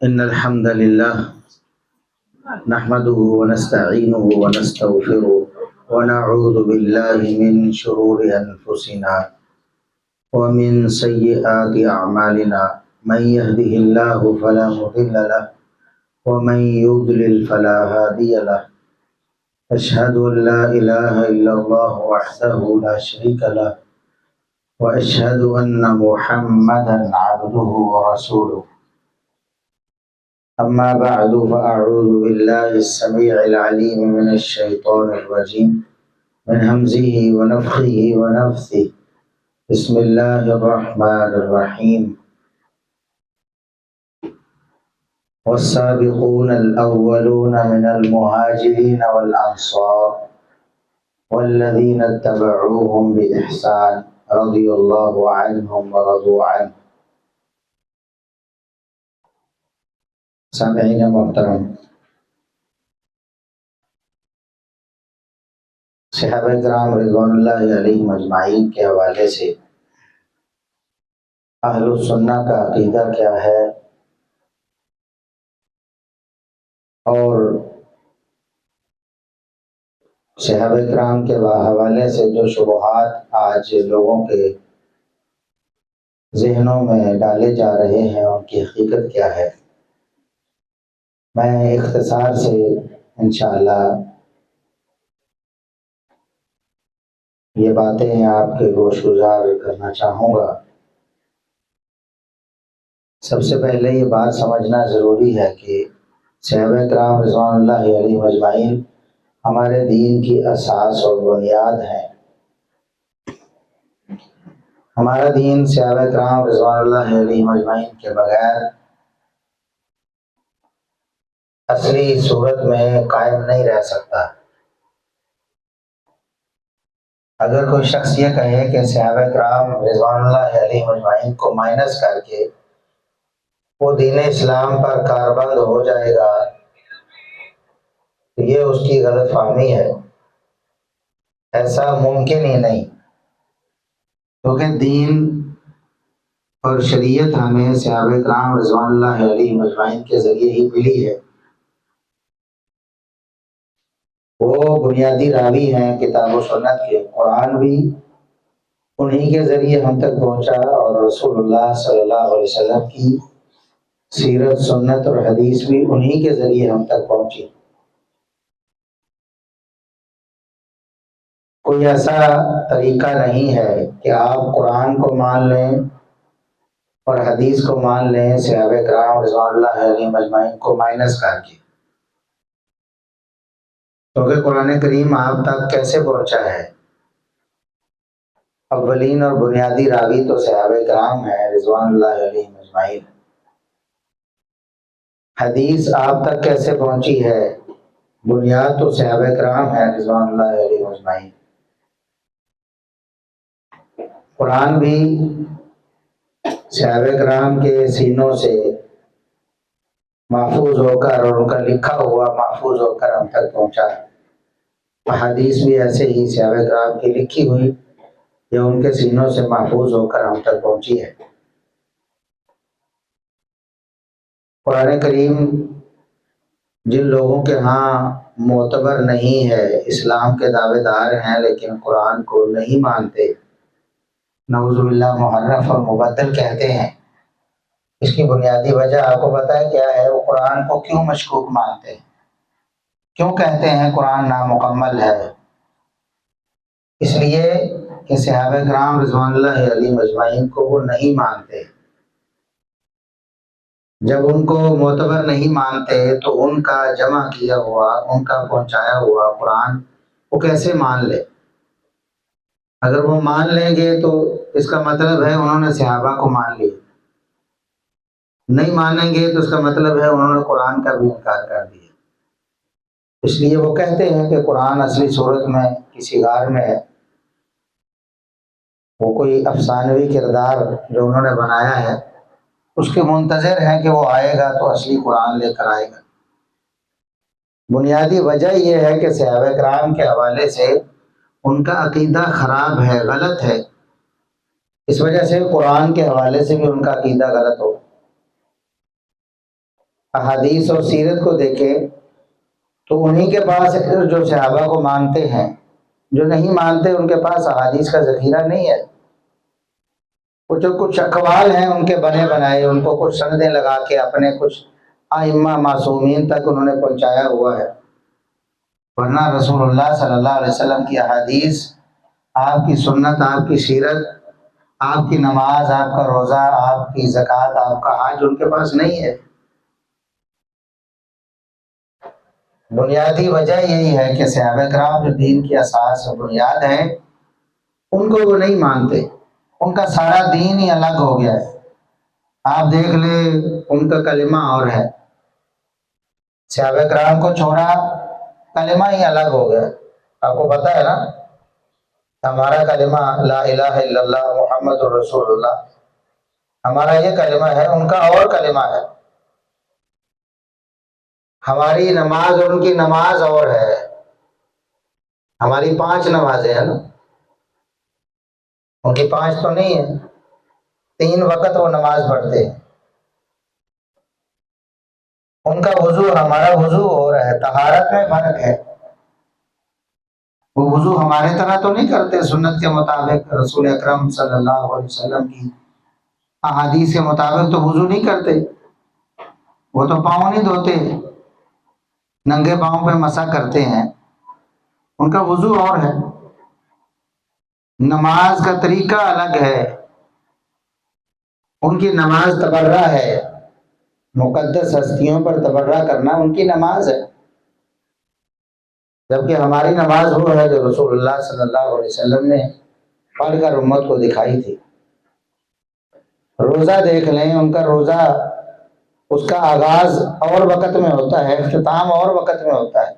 إن الحمد لله نحمده ونستعينه ونستغفره ونعوذ بالله من شرور أنفسنا ومن سيئات أعمالنا من يهده الله فلا مضل له ومن يضلل فلا هادي له أشهد أن لا إله إلا الله وحده لا شريك له وأشهد أن محمدا عبده ورسوله أما بعد فأعوذ بالله السميع العليم من الشيطان الرجيم من همزه ونفخه ونفثه بسم الله الرحمن الرحيم والسابقون الأولون من المهاجرين والأنصار والذين اتبعوهم بإحسان رضي الله عنهم ورضوا عنه. سامعین محترم، صحابہ کرام رضوان اللہ علیہم اجمعین کے حوالے سے اہل السنہ کا عقیدہ کیا ہے اور صحابہ کرام کے حوالے سے جو شبہات آج لوگوں کے ذہنوں میں ڈالے جا رہے ہیں ان کی حقیقت کیا ہے، میں اختصار سے انشاءاللہ یہ باتیں آپ کے گوش گزار کرنا چاہوں گا۔ سب سے پہلے یہ بات سمجھنا ضروری ہے کہ صحابہ کرام رضوان اللہ علیہم اجمعین ہمارے دین کی اساس اور بنیاد ہیں۔ ہمارا دین صحابہ کرام رضوان اللہ علیہم اجمعین کے بغیر اصلی صورت میں قائم نہیں رہ سکتا۔ اگر کوئی شخص یہ کہے کہ صحابہ کرام رضوان اللہ علیہم اجمعین کو مائنس کر کے وہ دین اسلام پر کاربند ہو جائے گا تو یہ اس کی غلط فہمی ہے، ایسا ممکن ہی نہیں، کیونکہ دین اور شریعت ہمیں صحابہ کرام رضوان اللہ علیہم اجمعین کے ذریعے ہی ملی ہے۔ وہ بنیادی راوی ہیں کتاب و سنت کے، قرآن بھی انہی کے ذریعے ہم تک پہنچا اور رسول اللہ صلی اللہ علیہ وسلم کی سیرت، سنت اور حدیث بھی انہی کے ذریعے ہم تک پہنچی۔ کوئی ایسا طریقہ نہیں ہے کہ آپ قرآن کو مان لیں اور حدیث کو مان لیں صحابہ کرام رضوان اللہ علیہم اجمعین کو مائنس کر کے، کیونکہ قرآن کریم آپ تک کیسے پہنچا ہے؟ اولین اور بنیادی راوی تو صحابہ کرام ہیں رضوان اللہ علیہم اجمعین۔ حدیث آپ تک کیسے پہنچی ہے؟ بنیاد تو صحابہ کرام ہیں رضوان اللہ علیہم اجمعین۔ قرآن بھی صحابہ کرام کے سینوں سے محفوظ ہو کر اور ان کا لکھا ہوا محفوظ ہو کر ہم تک پہنچا ہے۔ حدیث بھی ایسے ہی صحابہ کرام کی لکھی ہوئی یا ان کے سینوں سے محفوظ ہو کر ہم تک پہنچی ہے۔ قرآن کریم جن لوگوں کے ہاں معتبر نہیں ہے، اسلام کے دعوے دار ہیں لیکن قرآن کو نہیں مانتے، نعوذ باللہ محرف اور مبدل کہتے ہیں، اس کی بنیادی وجہ آپ کو پتہ ہے کیا ہے؟ وہ قرآن کو کیوں مشکوک مانتے ہیں، کیوں کہتے ہیں قرآن نامکمل ہے؟ اس لیے کہ صحابہ کرام رضوان اللہ علیہم اجمعین کو وہ نہیں مانتے۔ جب ان کو معتبر نہیں مانتے تو ان کا جمع کیا ہوا، ان کا پہنچایا ہوا قرآن وہ کیسے مان لے؟ اگر وہ مان لیں گے تو اس کا مطلب ہے انہوں نے صحابہ کو مان لیا، نہیں مانیں گے تو اس کا مطلب ہے انہوں نے قرآن کا بھی انکار کر دیا۔ اس لیے وہ کہتے ہیں کہ قرآن اصلی صورت میں کسی غار میں ہے، وہ کوئی افسانوی کردار جو انہوں نے بنایا ہے اس کے منتظر ہیں کہ وہ آئے گا تو اصلی قرآن لے کر آئے گا۔ بنیادی وجہ یہ ہے کہ صحابہ کرام کے حوالے سے ان کا عقیدہ خراب ہے، غلط ہے۔ اس وجہ سے قرآن کے حوالے سے بھی ان کا عقیدہ غلط ہو۔ احادیث اور سیرت کو دیکھیں تو انہی کے پاس جو صحابہ کو مانتے ہیں، جو نہیں مانتے ان کے پاس احادیث کا ذخیرہ نہیں ہے۔ کچھ اقوال ہیں ان کے بنے بنائے، ان کو کچھ سندیں لگا کے اپنے کچھ ائمہ معصومین تک انہوں نے پہنچایا ہوا ہے، ورنہ رسول اللہ صلی اللہ علیہ وسلم کی احادیث، آپ کی سنت، آپ کی سیرت، آپ کی نماز، آپ کا روزہ، آپ کی زکوٰۃ، آپ کا حج ان کے پاس نہیں ہے۔ بنیادی وجہ یہی ہے کہ صحابہ کرام جو دین کی اساس و بنیاد ہیں ان کو وہ نہیں مانتے، ان کا سارا دین ہی الگ ہو گیا ہے۔ آپ دیکھ لیں ان کا کلمہ اور ہے، صحابہ کرام کو چھوڑا کلمہ ہی الگ ہو گیا۔ آپ کو پتہ ہے نا، ہمارا کلمہ لا الہ الا اللہ محمد رسول اللہ، ہمارا یہ کلمہ ہے، ان کا اور کلمہ ہے۔ ہماری نماز اور ان کی نماز اور ہے، ہماری 5 نمازیں ہیں نا، ان کی 5 تو نہیں ہے، 3 وقت وہ نماز پڑھتے ہیں۔ ان کا وضو، ہمارا وضو اور ہے، طہارت میں فرق ہے۔ وہ وضو ہمارے طرح تو نہیں کرتے سنت کے مطابق، رسول اکرم صلی اللہ علیہ وسلم کی احادیث کے مطابق تو وضو نہیں کرتے، وہ تو پاؤں نہیں دھوتے، ننگے پاؤں پہ مسح کرتے ہیں، ان کا وضو اور ہے۔ نماز کا طریقہ الگ ہے، ان کی نماز تبرہ ہے، مقدس ہستیوں پر تبرہ کرنا ان کی نماز ہے، جبکہ ہماری نماز وہ ہے جو رسول اللہ صلی اللہ علیہ وسلم نے پڑھ کر امت کو دکھائی تھی۔ روزہ دیکھ لیں، ان کا روزہ، اس کا آغاز اور وقت میں ہوتا ہے، اختتام اور وقت میں ہوتا ہے۔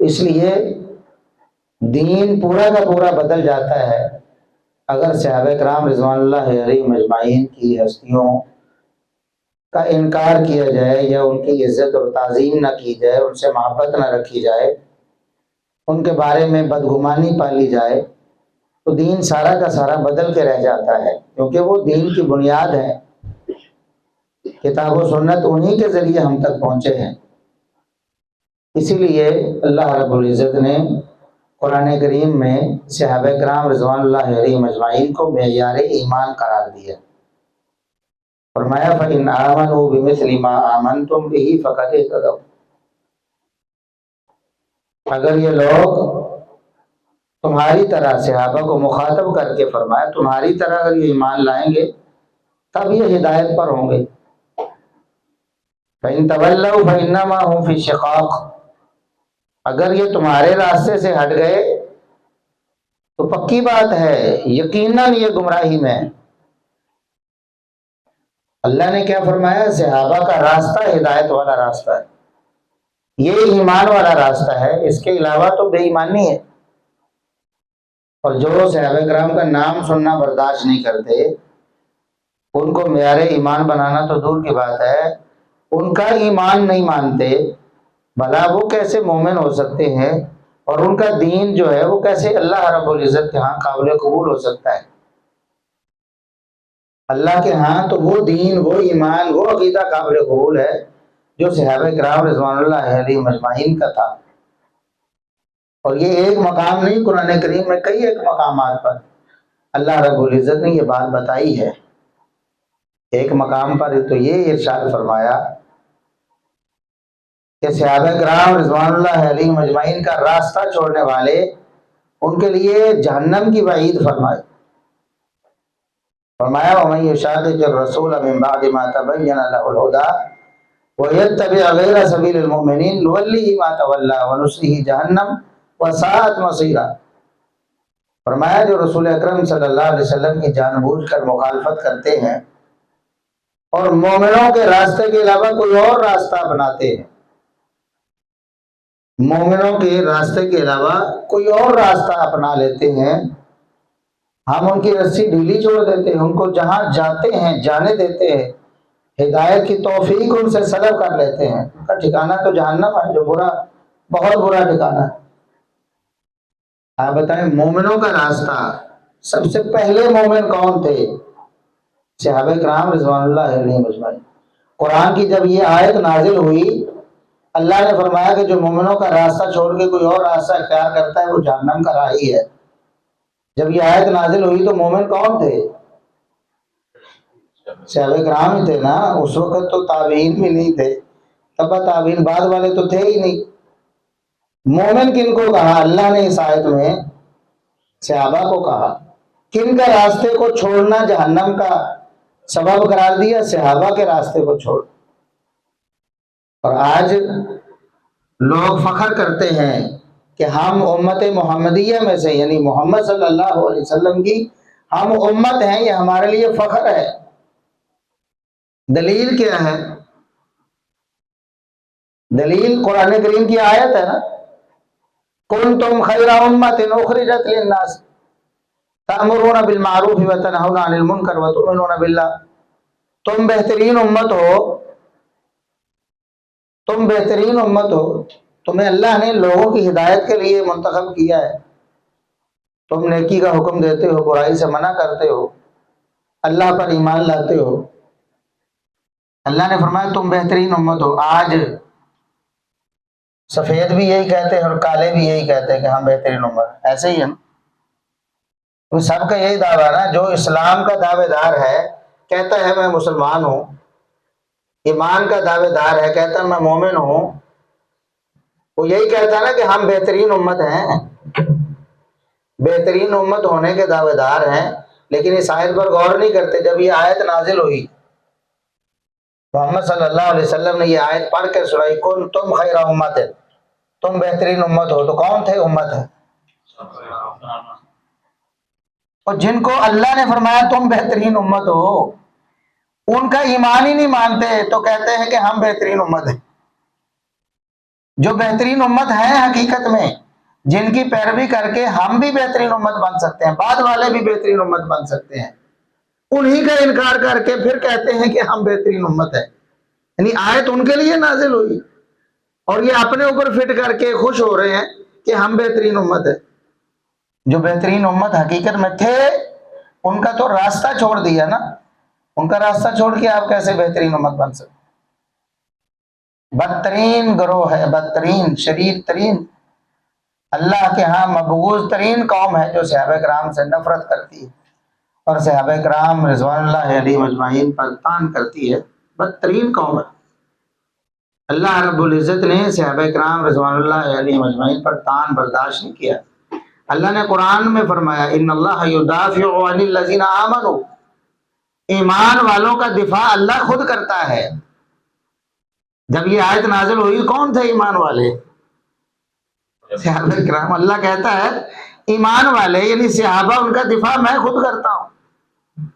اس لیے دین پورا کا پورا بدل جاتا ہے اگر صحابہ کرام رضوان اللہ علیہم اجمعین کی ہستیوں کا انکار کیا جائے، یا ان کی عزت اور تعظیم نہ کی جائے، ان سے محبت نہ رکھی جائے، ان کے بارے میں بدگمانی پالی جائے، تو دین سارا کا سارا بدل کے رہ جاتا ہے، کیونکہ وہ دین کی بنیاد ہے۔ کتاب و سنت انہی کے ذریعے ہم تک پہنچے ہیں۔ اسی لیے اللہ رب العزت نے قرآن کریم میں صحابہ کرام رضوان اللہ علیہم اجمعین کو معیار ایمان قرار دیا، فرمایا فَإِنْ آمَنُوا بِمِثْلِ مَا آمَنْتُمْ بِهِ فَقَدِ اهْتَدَوْا۔ اگر یہ لوگ تمہاری طرح، صحابہ کو مخاطب کر کے فرمایا، تمہاری طرح اگر یہ ایمان لائیں گے تب یہ ہدایت پر ہوں گے۔ فَإِنْ تَوَلَّوْا فَإِنَّمَا هُمْ فِي شِقَاقٍ، اگر یہ تمہارے راستے سے ہٹ گئے تو پکی بات ہے یقیناً یہ گمراہی میں۔ اللہ نے کیا فرمایا؟ صحابہ کا راستہ ہدایت والا راستہ ہے، یہ ایمان والا راستہ ہے، اس کے علاوہ تو بے ایمانی ہے۔ اور جو صحابہ کرام کا نام سننا برداشت نہیں کرتے، ان کو معیار ایمان بنانا تو دور کی بات ہے، ان کا ایمان نہیں مانتے، بھلا وہ کیسے مومن ہو سکتے ہیں، اور ان کا دین جو ہے وہ کیسے اللہ رب العزت کے ہاں قابل قبول ہو سکتا ہے؟ اللہ کے ہاں تو وہ دین، وہ ایمان، وہ عقیدہ قابل قبول ہے جو صحابہ کرام رضوان اللہ علیہم اجمعین کا تھا۔ اور یہ ایک مقام نہیں، قرآن کریم میں کئی ایک مقامات پر اللہ رب العزت نے یہ بات بتائی ہے۔ ایک مقام پر تو یہ ارشاد فرمایا کہ صحابہ کرام رضوان اللہ علیہم اجمعین کا راستہ چھوڑنے والے، ان کے لیے جہنم کی وعید فرمائی۔ فرمایا وَمَن يُشَاقِقِ الرَّسُولَ مِن بَعْدِ مَا تَبَيَّنَ لَهُ الْهُدَىٰ وَيَتَّبِعْ غَيْرَ سَبِيلِ الْمُؤْمِنِينَ نُوَلِّهِ مَا تَوَلَّىٰ وَنُصْلِهِ جَهَنَّمَ وَسَاءَتْ مَصِيرًا۔ فرمایا جو رسول اکرم صلی اللہ علیہ وسلم کی جان بوجھ کر مخالفت کرتے ہیں اور مومنوں کے راستے کے علاوہ کوئی اور راستہ اپناتے ہیں، مومنوں کے راستے کے علاوہ کوئی اور راستہ اپنا لیتے ہیں، ہم ان کی رسی ڈھیلی چھوڑ دیتے ہیں، ان کو جہاں جاتے ہیں جانے دیتے ہیں، ہدایت کی توفیق ان سے سلب کر لیتے ہیں، ان کا ٹھکانہ تو جہنم ہے، جو برا، بہت برا ٹھکانہ ہے۔ آپ بتائیں مومنوں کا راستہ سب سے پہلے مومن کون تھے؟ صحابہ کرام رضوان اللہ علیہم اجمعین۔ قرآن کی جب یہ آیت نازل ہوئی، اللہ نے فرمایا کہ جو مومنوں کا راستہ چھوڑ کے کوئی اور راستہ اختیار کرتا ہے وہ جہنم کا راہی ہے۔ جب یہ آیت نازل ہوئی تو مومن کون تھے؟ صحابہ کرام ہی تھے نا۔ اس وقت تو تابعین بھی نہیں تھے، تبا تابعین بعد والے تو تھے ہی نہیں۔ مومن کن کو کہا اللہ نے اس آیت میں؟ صحابہ کو کہا۔ کن کا راستے کو چھوڑنا جہنم کا سبب قرار دیا؟ صحابہ کے راستے کو چھوڑ۔ اور آج لوگ فخر کرتے ہیں کہ ہم امت محمدیہ میں سے، یعنی محمد صلی اللہ علیہ وسلم کی ہم امت ہیں، یہ ہمارے لیے فخر ہے۔ دلیل کیا ہے؟ دلیل قرآن کریم کی آیت ہے نا، کنتم خیر امت اخرجت للناس تأمرون بالمعروف وتنہون عن المنکر وتؤمنون باللہ۔ تم بہترین امت ہو، تم بہترین امت ہو، تمہیں اللہ نے لوگوں کی ہدایت کے لیے منتخب کیا ہے۔ تم نیکی کا حکم دیتے ہو، برائی سے منع کرتے ہو، اللہ پر ایمان لاتے ہو۔ اللہ نے فرمایا تم بہترین امت ہو۔ آج سفید بھی یہی کہتے ہیں اور کالے بھی یہی کہتے ہیں کہ ہم بہترین امت ہیں، ایسے ہی ہے نا؟ تو سب کا یہی دعویٰ نا، جو اسلام کا دعوے دار ہے کہتا ہے میں مسلمان ہوں، ایمان کا دعوے دار ہے کہتا ہے میں مومن ہوں، وہ یہی کہتا ہے نا کہ ہم بہترین امت ہیں، بہترین امت ہونے کے دعوے دار ہیں، لیکن اس آیت پر غور نہیں کرتے۔ جب یہ آیت نازل ہوئی، محمد صلی اللہ علیہ وسلم نے یہ آیت پڑھ کر سنائی، کن تم خیر امت ہے، تم بہترین امت ہو، تو کون تھے امت ہے؟ اور جن کو اللہ نے فرمایا تم بہترین امت ہو، ان کا ایمان ہی نہیں مانتے تو کہتے ہیں کہ ہم بہترین امت ہیں۔ جو بہترین امت ہیں حقیقت میں، جن کی پیروی کر کے ہم بھی بہترین امت بن سکتے ہیں، بعد والے بھی بہترین امت بن سکتے ہیں، انہی کا انکار کر کے پھر کہتے ہیں کہ ہم بہترین امت ہیں۔ یعنی آیت ان کے لیے نازل ہوئی اور یہ اپنے اوپر فٹ کر کے خوش ہو رہے ہیں کہ ہم بہترین امت ہیں۔ جو بہترین امت حقیقت میں تھے ان کا تو راستہ چھوڑ دیا نا، ان کا راستہ چھوڑ کے آپ کیسے بہترین امت بن سکتے؟ بدترین گروہ ہے، بدترین، شریر ترین، اللہ کے ہاں مبغوض ترین قوم ہے جو صحابہ کرام سے نفرت کرتی ہے اور صحابہ کرام رضوان اللہ علیہ اجمعین پر طعن کرتی ہے، بدترین قوم ہے۔ اللہ رب العزت نے صحابہ کرام رضوان اللہ علیہ اجمعین پر طعن برداشت نہیں کیا۔ اللہ نے قرآن میں فرمایا ان اللہ یدافع عن الذین آمنوا، ایمان والوں کا دفاع اللہ خود کرتا ہے۔ جب یہ آیت نازل ہوئی کون تھے ایمان والے؟ صحابہ کرام۔ اللہ کہتا ہے ایمان والے یعنی صحابہ، ان کا دفاع میں خود کرتا ہوں۔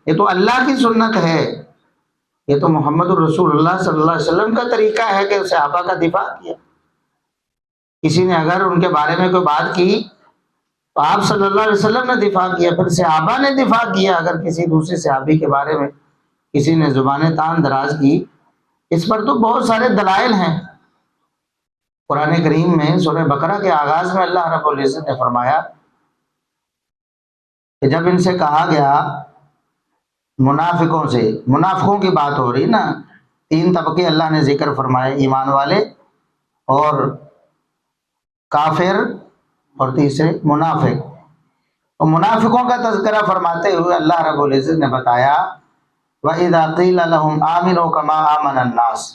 یہ تو اللہ کی سنت ہے، یہ تو محمد الرسول اللہ صلی اللہ علیہ وسلم کا طریقہ ہے کہ صحابہ کا دفاع کیا۔ کسی نے اگر ان کے بارے میں کوئی بات کی تو آپ صلی اللہ علیہ وسلم نے دفاع کیا، پھر صحابہ نے دفاع کیا۔ اگر کسی دوسرے صحابی کے بارے میں کسی نے زبان تان دراز کی، اس پر تو بہت سارے دلائل ہیں۔ قرآن کریم میں سورہ بقرہ کے آغاز میں اللہ رب العزت نے فرمایا کہ جب ان سے کہا گیا منافقوں سے، منافقوں کی بات ہو رہی نا، تین طبقے اللہ نے ذکر فرمائے، ایمان والے اور کافر اور تیسرے منافق۔ تو منافقوں کا تذکرہ فرماتے ہوئے اللہ رب العزت نے بتایا وَإِذَا قِيلَ لَهُمْ آمِنُوا كَمَا آمَنَ النَّاسِ،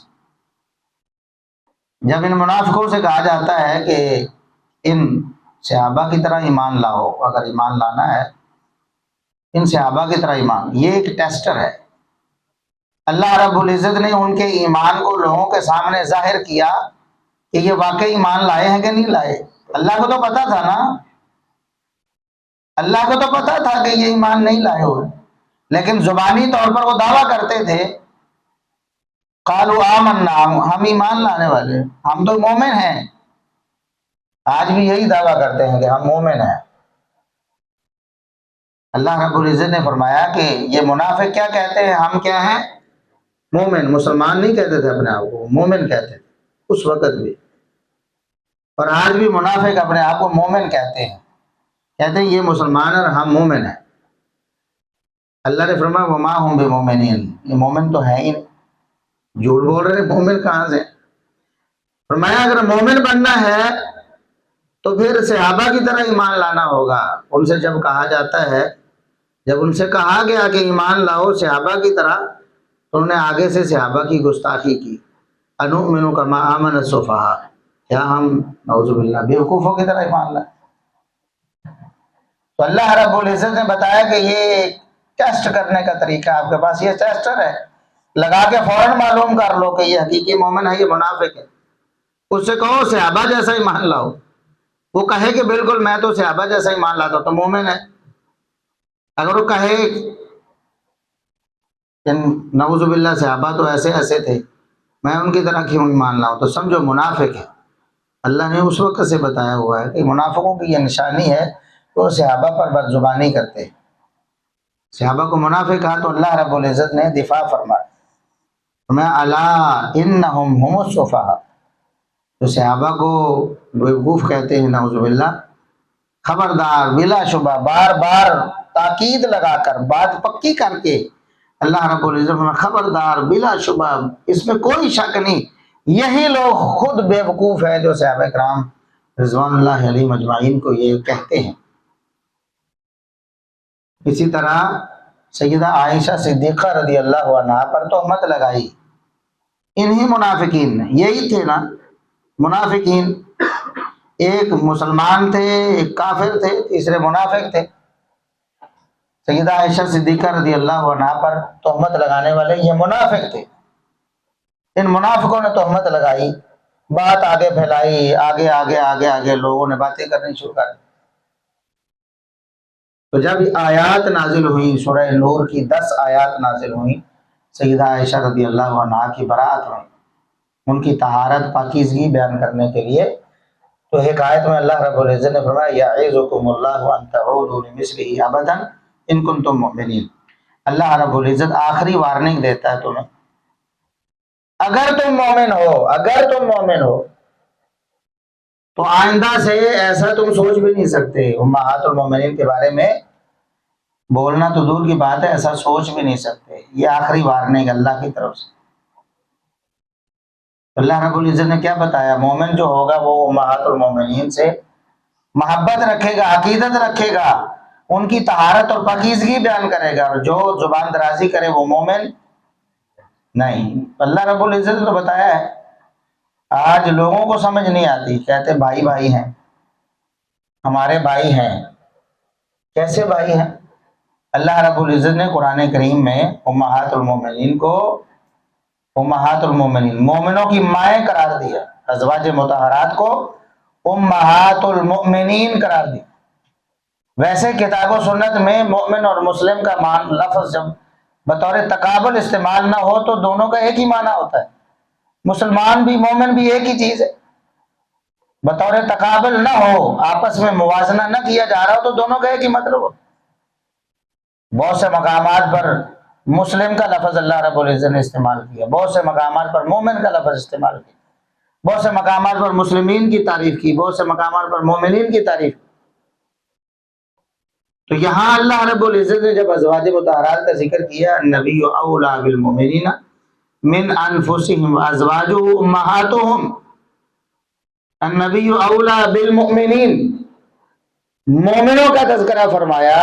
جب ان منافقوں سے کہا جاتا ہے کہ ان صحابہ کی طرح ایمان لاؤ، اگر ایمان لانا ہے ان صحابہ کی طرح ایمان، یہ ایک ٹیسٹر ہے۔ اللہ رب العزت نے ان کے ایمان کو لوگوں کے سامنے ظاہر کیا کہ یہ واقعی ایمان لائے ہیں کہ نہیں لائے۔ اللہ کو تو پتا تھا نا، اللہ کو تو پتا تھا کہ یہ ایمان نہیں لائے ہوئے، لیکن زبانی طور پر وہ دعویٰ کرتے تھے قالوا آمنا، ہم ایمان لانے والے، ہم تو مومن ہیں۔ آج بھی یہی دعویٰ کرتے ہیں کہ ہم مومن ہیں۔ اللہ رب العزت نے فرمایا کہ یہ منافق کیا کہتے ہیں؟ ہم کیا ہیں؟ مومن۔ مسلمان نہیں کہتے تھے اپنے آپ کو، مومن کہتے تھے اس وقت بھی، اور آج بھی منافق اپنے آپ کو مومن کہتے ہیں۔ کہتے ہیں یہ مسلمان اور ہم مومن ہیں. اللہ نے فرمایا وما ہم بمومنین، یہ مومن تو ہے ہی نہیں، جھوٹ بول رہے ہیں، مومن کہاں سے؟ فرمایا اگر مومن بننا ہے تو پھر صحابہ کی طرح ایمان لانا ہوگا. ان سے جب کہا جاتا ہے، جب ان سے کہا گیا کہ ایمان لاؤ صحابہ کی طرح، تو انہوں نے آگے سے صحابہ کی گستاخی کی. انؤمن کما آمن السفہاء، کیا ہم نعوذ باللہ بیوقوفوں کی طرح ایمان لائیں؟ تو اللہ رب العزت نے بتایا کہ یہ ٹیسٹ کرنے کا طریقہ آپ کے پاس یہ ٹیسٹر ہے، لگا کے فوراً معلوم کر لو کہ یہ حقیقی مومن ہے، یہ منافق ہے. اس سے کہو صحابہ جیسا ایمان لاؤ، وہ کہے کہ بالکل میں تو صحابہ جیسا ایمان لاتا ہوں تو مومن ہے. اگر وہ کہے کہ نعوذ باللہ صحابہ تو ایسے ایسے تھے، میں ان کی طرح کیوں ایمان لاؤں، تو سمجھو منافق ہے. اللہ نے اس وقت سے بتایا ہوا ہے کہ منافقوں کی یہ نشانی ہے کہ وہ صحابہ پر بد زبانی کرتے. صحابہ کو منافق کہا تو اللہ رب العزت نے دفاع فرمایا، میں الا انہم هم السفہاء، تو صحابہ کو بیوقوف کہتے ہیں نعوذ باللہ. خبردار، بلا شبہ، بار بار تاکید لگا کر، بات پکی کر کے اللہ رب العزت نے خبردار، بلا شبہ، اس میں کوئی شک نہیں، یہی لوگ خود بیوقوف ہیں جو صحابہ کرام رضوان اللہ علیہم اجمعین کو یہ کہتے ہیں. اسی طرح سیدہ عائشہ صدیقہ رضی اللہ عنہا پر تہمت لگائی انہی منافقین نے. یہی تھے نا منافقین، ایک مسلمان تھے، ایک کافر تھے، تیسرے منافق تھے. سیدہ عائشہ صدیقہ رضی اللہ عنہا پر تہمت لگانے والے یہ منافق تھے. ان منافقوں نے تہمت لگائی، بات آگے پھیلائی، آگے آگے آگے آگے لوگوں نے باتیں کرنی شروع کر دی. تو جب آیات نازل ہوئی، سورہ نور کی 10 آیات نازل ہوئی، سیدہ عائشہ رضی اللہ عنہا کی برات ہوئی، ان کی طہارت پاکیزگی بیان کرنے کے لیے. تو ایک آیت میں اللہ رب العزت نے فرمایا یعظکم اللہ ان تعودوا لمثلہ ابدا ان کنتم مؤمنین. اللہ رب العزت آخری وارننگ دیتا ہے تمہیں، اگر تم مومن ہو، اگر تم مومن ہو تو آئندہ سے ایسا تم سوچ بھی نہیں سکتے. امہات المومنین کے بارے میں بولنا تو دور کی بات ہے، ایسا سوچ بھی نہیں سکتے. یہ آخری وارننگ اللہ کی طرف سے. اللہ رب العزت نے کیا بتایا؟ مومن جو ہوگا وہ امہات المومنین سے محبت رکھے گا، عقیدت رکھے گا، ان کی طہارت اور پاکیزگی بیان کرے گا، اور جو زبان درازی کرے وہ مومن نہیں. اللہ رب العزت نے تو بتایا ہے. آج لوگوں کو سمجھ نہیں آتی، کہتے بھائی بھائی ہیں، ہمارے بھائی ہیں. کیسے بھائی ہیں؟ اللہ رب العزت نے قرآن کریم میں امہات المومنین کو، امہات المومنین مومنوں کی مائیں قرار دیا، ازواج مطہرات کو امہات المؤمنین قرار دی. ویسے کتاب و سنت میں مومن اور مسلم کا لفظ جب بطور تقابل استعمال نہ ہو تو دونوں کا ایک ہی معنی ہوتا ہے. مسلمان بھی مومن بھی ایک ہی چیز ہے. بطور تقابل نہ ہو، آپس میں موازنہ نہ کیا جا رہا ہو تو دونوں کا ایک ہی مطلب ہو. بہت سے مقامات پر مسلم کا لفظ اللہ رب العزت نے استعمال کیا، بہت سے مقامات پر مومن کا لفظ استعمال کیا، بہت سے مقامات پر مسلمین کی تعریف کی، بہت سے مقامات پر مومنین کی تعریف کی. تو یہاں اللہ رب العزت نے جب ازواج مطہرات کا ذکر کیا، النبی اولا بالمؤمنین من انفسهم ازواجہ امہاتہم، النبی اولا بالمؤمنین، مومنوں کا تذکرہ فرمایا.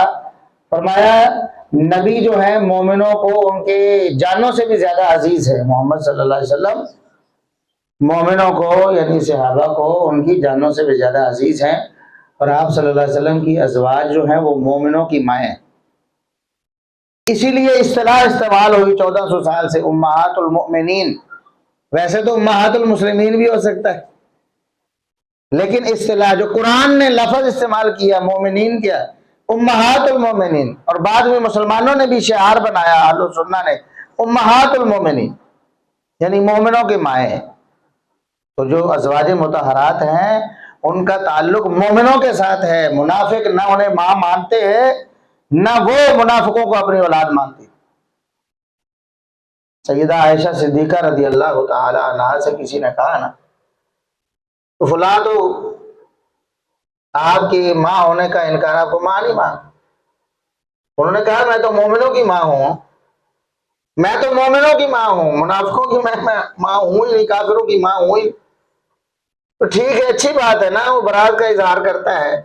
فرمایا نبی جو ہے مومنوں کو ان کے جانوں سے بھی زیادہ عزیز ہے. محمد صلی اللہ علیہ وسلم مومنوں کو یعنی صحابہ کو ان کی جانوں سے بھی زیادہ عزیز ہیں، اور آپ صلی اللہ علیہ وسلم کی ازواج جو ہیں وہ مومنوں کی مائیں ہیں. اسی لیے اصطلاح استعمال ہوئی 1400 سال سے امہات المؤمنین. ویسے تو امہات المسلمین بھی ہو سکتا ہے، لیکن اصطلاح جو قرآن نے لفظ استعمال کیا مومنین کیا امہات المومنین، اور بعد میں مسلمانوں نے بھی شعار بنایا اہل سنہ نے امہات المومنین یعنی مومنوں کی مائیں ہیں. تو جو ازواج مطہرات ہیں ان کا تعلق مومنوں کے ساتھ ہے. منافق نہ انہیں ماں مانتے ہیں، نہ وہ منافقوں کو اپنی اولاد مانتی. سیدہ عائشہ صدیقہ رضی اللہ تعالی عنہا سے کسی نے کہا نا تو فلاں تو آپ کی ماں ہونے کا انکار، آپ کو ماں نہیں مان؟ انہوں نے کہا میں تو مومنوں کی ماں ہوں، میں تو مومنوں کی ماں ہوں، منافقوں کی میں ماں ہوں ہی نہیں، کافروں کی ماں ہوں ہی۔ تو ٹھیک ہے، اچھی بات ہے نا، وہ برات کا اظہار کرتا ہے،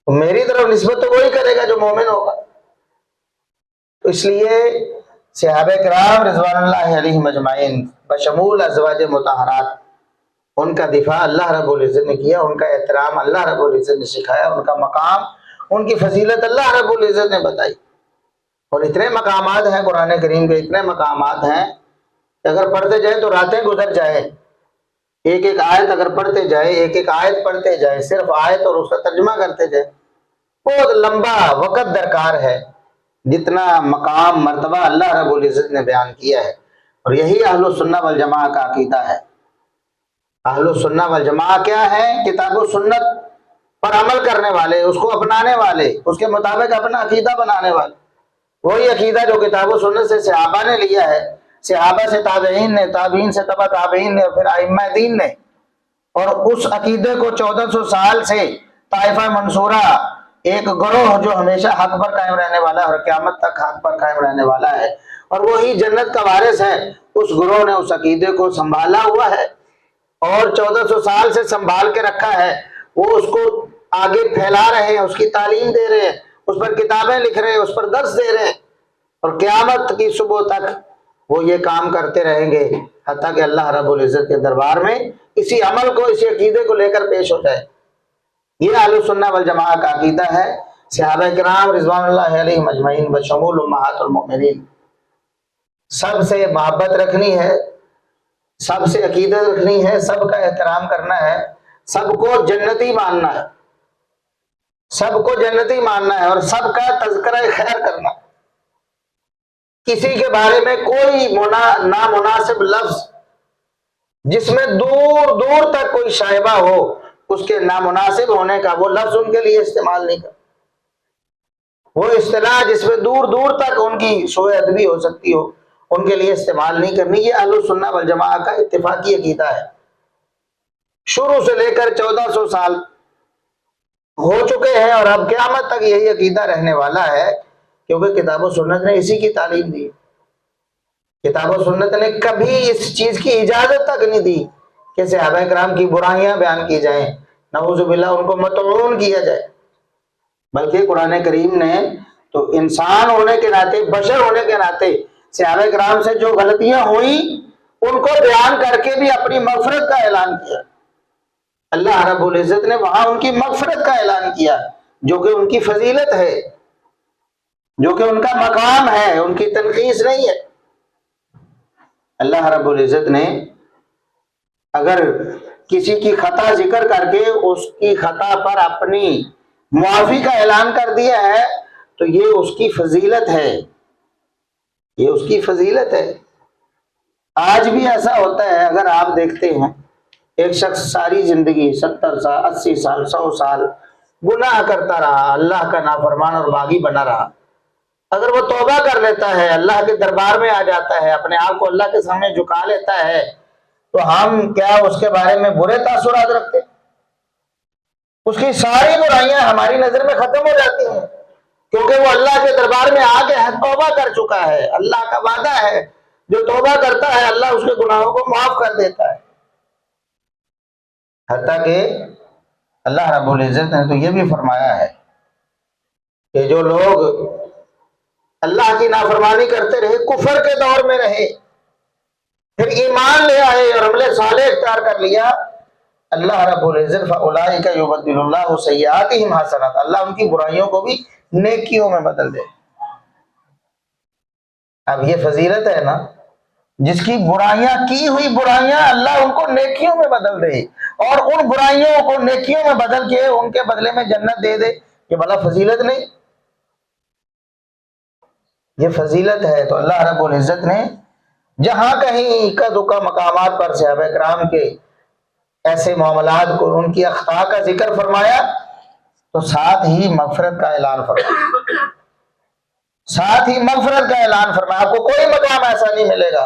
میری طرف نسبت تو وہی کرے گا جو مومن ہوگا۔ تو اس لیے صحابہ کرام رضوان اللہ علیہم اجمعین بشمول ازواج مطہرات، ان کا دفاع اللہ رب العزت نے کیا، ان کا احترام اللہ رب العزت نے سکھایا، ان کا مقام، ان کی فضیلت اللہ رب العزت نے بتائی۔ اور اتنے مقامات ہیں قرآن کریم کے، اتنے مقامات ہیں کہ اگر پڑھتے جائیں تو راتیں گزر جائیں، ایک ایک آیت اگر پڑھتے جائیں، ایک ایک آیت پڑھتے جائیں، صرف آیت اور اس کا ترجمہ کرتے جائیں، بہت لمبا وقت درکار ہے، جتنا مقام مرتبہ اللہ رب العزت نے بیان کیا ہے۔ اور یہی اہل السنہ والجماعہ کا عقیدہ ہے۔ اہل السنہ والجماعہ کیا ہے؟ کتاب و سنت پر عمل کرنے والے، اس کو اپنانے والے، اس کے مطابق اپنا عقیدہ بنانے والے، وہی عقیدہ جو کتاب و سنت سے صحابہ نے لیا ہے، صحابہ سے تابعین نے، تابعین سے تبع تابعین نے، اور پھر ائمہ دین نے، اور اس عقیدے کو 1400 سال سے طائفہ منصورہ، ایک گروہ جو ہمیشہ حق پر قائم رہنے والا ہے اور قیامت تک حق پر قائم رہنے والا ہے، اور وہی جنت کا وارث ہے، اس گروہ نے اس عقیدے کو سنبھالا ہوا ہے اور 1400 سال سے سنبھال کے رکھا ہے۔ وہ اس کو آگے پھیلا رہے ہیں، اس کی تعلیم دے رہے ہیں، اس پر کتابیں لکھ رہے ہیں، اس پر درس دے رہے ہیں، اور قیامت کی صبح تک وہ یہ کام کرتے رہیں گے حتیٰ کہ اللہ رب العزت کے دربار میں اسی عمل کو، اسی عقیدے کو لے کر پیش ہو جائے۔ یہ اہل السنہ والجماعہ کا عقیدہ ہے۔ صحابہ کرام رضوان اللہ علیہم اجمعین بشمول امہات المؤمنین، سب سے محبت رکھنی ہے، سب سے عقیدت رکھنی ہے، سب کا احترام کرنا ہے، سب کو جنتی ماننا ہے، سب کو جنتی ماننا ہے، اور سب کا تذکرہ خیر کرنا۔ کسی کے بارے میں کوئی نامناسب لفظ جس میں دور دور تک کوئی شائبہ ہو، اس کے نامناسب ہونے کا وہ لفظ ان کے لیے استعمال نہیں کرنا، وہ اصطلاح جس میں دور دور تک ان کی سوء ادبی ہو سکتی ہو، ان کے لیے استعمال نہیں کرنی۔ یہ اہل السنہ والجماعہ کا اتفاقی عقیدہ ہے، شروع سے لے کر 1400 سال ہو چکے ہیں، اور اب قیامت تک یہی عقیدہ رہنے والا ہے، کیونکہ کتاب و سنت نے اسی کی تعلیم دی۔ کتاب و سنت نے کبھی اس چیز کی اجازت تک نہیں دی کہ صحابہ کرام کی برائیاں بیان کی جائیں، نعوذ باللہ ان کو مطعون کیا جائے، بلکہ قرآن کریم نے تو انسان ہونے کے ناطے، بشر ہونے کے ناطے صحابہ کرام سے جو غلطیاں ہوئیں ان کو بیان کر کے بھی اپنی مغفرت کا اعلان کیا۔ اللہ رب العزت نے وہاں ان کی مغفرت کا اعلان کیا، جو کہ ان کی فضیلت ہے، جو کہ ان کا مقام ہے، ان کی تنقیص نہیں ہے۔ اللہ رب العزت نے اگر کسی کی خطا ذکر کر کے اس کی خطا پر اپنی معافی کا اعلان کر دیا ہے تو یہ اس کی فضیلت ہے، یہ اس کی فضیلت ہے۔ آج بھی ایسا ہوتا ہے، اگر آپ دیکھتے ہیں ایک شخص ساری زندگی 70 سال 80 سال 100 سال گناہ کرتا رہا، اللہ کا نافرمان اور باغی بنا رہا، اگر وہ توبہ کر لیتا ہے، اللہ کے دربار میں آ جاتا ہے، اپنے آپ کو اللہ کے سامنے جھکا لیتا ہے، تو ہم کیا اس کے بارے میں برے تاثرات رکھتے؟ اس کی ساری برائیاں ہماری نظر میں ختم ہو جاتی ہیں، کیونکہ وہ اللہ کے دربار میں آ کے توبہ کر چکا ہے۔ اللہ کا وعدہ ہے جو توبہ کرتا ہے اللہ اس کے گناہوں کو معاف کر دیتا ہے۔ حتیٰ کہ اللہ رب العزت نے تو یہ بھی فرمایا ہے کہ جو لوگ اللہ کی نافرمانی کرتے رہے، کفر کے دور میں رہے، پھر ایمان لے آئے اور عمل صالح اختیار کر لیا، اللہ رب العزت فَأُولَٰئِکَ يُبَدِّلُ اللَّهُ سَیِّئَاتِهِمْ حَسَنَاتٍ، اللہ ان کی برائیوں کو بھی نیکیوں میں بدل دے۔ اب یہ فضیلت ہے نا، جس کی برائیاں کی ہوئی برائیاں اللہ ان کو نیکیوں میں بدل دے، اور ان برائیوں کو نیکیوں میں بدل کے ان کے بدلے میں جنت دے دے، یہ بڑا فضیلت نہیں؟ یہ فضیلت ہے۔ تو اللہ رب العزت نے جہاں کہیں اکا دکا مقامات پر صحابہ کرام کے ایسے معاملات کو، ان کی اخطاء کا ذکر فرمایا تو ساتھ ہی مغفرت کا اعلان فرمایا، ساتھ ہی مغفرت کا اعلان فرمایا۔ آپ کو کوئی مقام ایسا نہیں ملے گا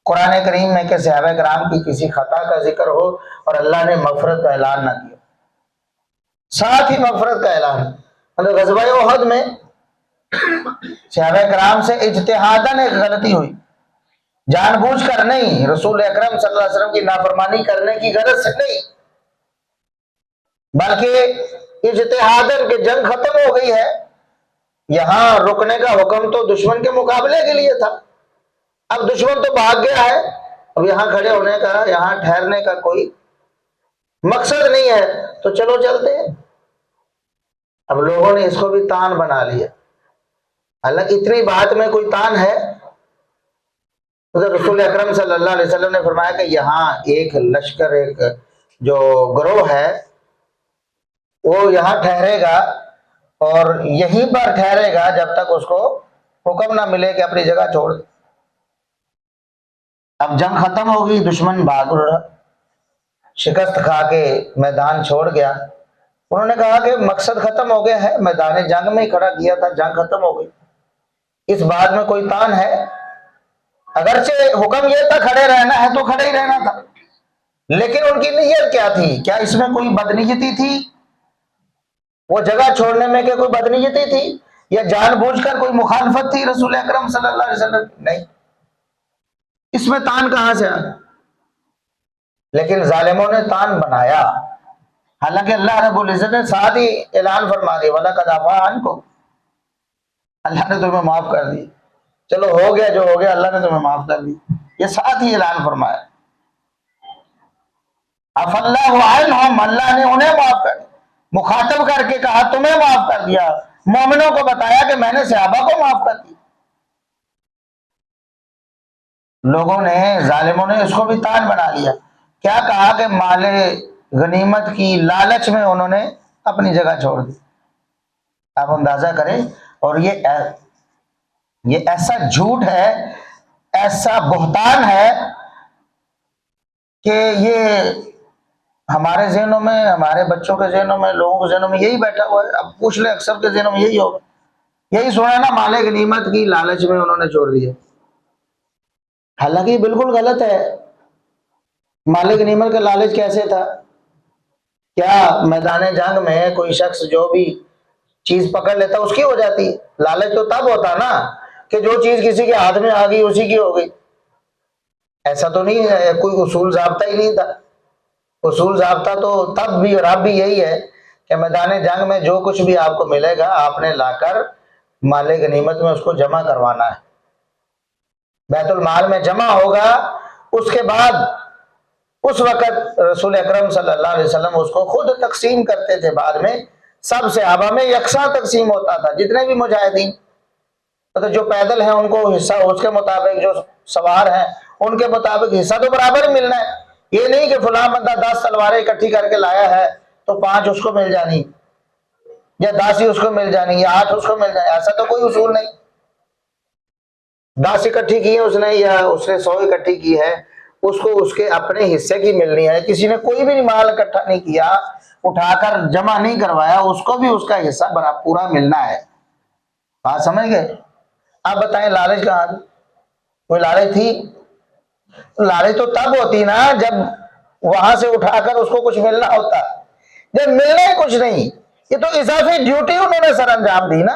قرآن کریم میں کہ صحابہ کرام کی کسی خطا کا ذکر ہو اور اللہ نے مغفرت کا اعلان نہ کیا۔ ساتھ ہی مغفرت کا اعلان. مطلب غزوہ احد میں صحابہ کرام سے اجتہاداً ایک غلطی ہوئی، جان بوجھ کر نہیں، رسول اکرم صلی اللہ علیہ وسلم کی نافرمانی کرنے کی غرض سے نہیں، بلکہ اجتہاداً کہ جنگ ختم ہو گئی ہے، یہاں رکنے کا حکم تو دشمن کے مقابلے کے لیے تھا، اب دشمن تو بھاگ گیا ہے، اب یہاں کھڑے ہونے کا، یہاں ٹھہرنے کا کوئی مقصد نہیں ہے، تو چلو چلتے ہیں. اب لوگوں نے اس کو بھی تان بنا لیا. حالانکہ اتنی بات میں کوئی تان ہے؟ رسول اکرم صلی اللہ علیہ وسلم نے فرمایا کہ یہاں ایک لشکر، ایک جو گروہ ہے وہ یہاں ٹھہرے گا اور یہیں پر ٹھہرے گا جب تک اس کو حکم نہ ملے کہ اپنی جگہ چھوڑ دے. اب جنگ ختم ہوگی، دشمن بھاگ رہا، شکست کھا کے میدان چھوڑ گیا. انہوں نے کہا کہ مقصد ختم ہو گیا ہے، میدان جنگ میں ہی کھڑا کیا تھا، جنگ ختم ہو گئی، اس بات میں کوئی تان ہے؟ اگرچہ حکم یہ تھا کھڑے رہنا ہے تو کھڑے ہی رہنا تھا، لیکن ان کی نیت کیا تھی؟ کیا اس میں کوئی بدنیتی تھی؟ وہ جگہ چھوڑنے میں کہ کوئی بدنیتی تھی یا جان بوجھ کر کوئی مخالفت تھی رسول اکرم صلی اللہ علیہ وسلم؟ نہیں، اس میں تان کہاں سے آ؟ لیکن ظالموں نے تان بنایا. حالانکہ اللہ رب العزت نے ساتھ ہی اعلان فرما دیا وَلَقَدْ عَفَا عَنْكُمْ، اللہ نے تمہیں معاف کر دی، چلو ہو گیا جو ہو گیا، اللہ نے تمہیں معاف کر دی، یہ ساتھ ہی اعلان فرمایا. عَفَا اللَّهُ عَنْهُمْ، اللہ نے انہیں معاف کر دیا، مخاطب کر کے کہا تمہیں معاف کر دیا، مومنوں کو بتایا کہ میں نے صحابہ کو معاف کر دیا. لوگوں نے، ظالموں نے اس کو بھی تان بنا لیا. کیا کہا کہ مال غنیمت کی لالچ میں انہوں نے اپنی جگہ چھوڑ دی. آپ اندازہ کریں، اور یہ ایسا جھوٹ ہے، ایسا بہتان ہے کہ یہ ہمارے ذہنوں میں، ہمارے بچوں کے ذہنوں میں، لوگوں کے ذہنوں میں یہی بیٹھا ہوا ہے. اب پوچھ لیں اکثر کے ذہنوں میں یہی ہوگا، یہی سنا نا، مال غنیمت کی لالچ میں انہوں نے چھوڑ دیا. حالانکہ یہ بالکل غلط ہے. مال غنیمت کا لالچ کیسے تھا؟ کیا میدان جنگ میں کوئی شخص جو بھی چیز پکڑ لیتا اس کی ہو جاتی؟ لالچ تو تب ہوتا نا کہ جو چیز کسی کے ہاتھ میں آ گئی اسی کی ہو گئی. ایسا تو نہیں ہے، کوئی اصول ضابطہ ہی نہیں تھا. اصول ضابطہ تو تب بھی اور اب بھی یہی ہے کہ میدان جنگ میں جو کچھ بھی آپ کو ملے گا آپ نے لا کر مال غنیمت میں اس کو جمع کروانا ہے، بیت المال میں جمع ہوگا. اس کے بعد اس وقت رسول اکرم صلی اللہ علیہ وسلم اس کو خود تقسیم کرتے تھے. بعد میں سب صحابہ میں یکساں تقسیم ہوتا تھا، جتنے بھی مجاہدین، تو جو پیدل ہیں ان کو حصہ اس کے مطابق، جو سوار ہیں ان کے مطابق حصہ تو برابر ملنا ہے. یہ نہیں کہ فلاں بندہ 10 تلواریں اکٹھی کر کے لایا ہے تو 5 اس کو مل جانی، یا 10 ہی اس کو مل جانی، یا 8 اس کو مل جانی. ایسا تو کوئی اصول نہیں. 10 اکٹھی کی ہے اس نے، یا اس نے 100 اکٹھی کی ہے، اس کو اس کے اپنے حصے کی ملنی ہے. کسی نے کوئی بھی مال اکٹھا نہیں کیا، اٹھا کر جمع نہیں کروایا، اس کو بھی اس کا حصہ پورا ملنا ہے. بات سمجھ گئے؟ آپ بتائیں لالچ کہاں تھی؟ کوئی لالچ تھی؟ لالچ تو تب ہوتی نا جب وہاں سے اٹھا کر اس کو کچھ ملنا ہوتا. جب ملنا ہی کچھ نہیں، یہ تو اضافی ڈیوٹی انہوں نے سر انجام دی نا.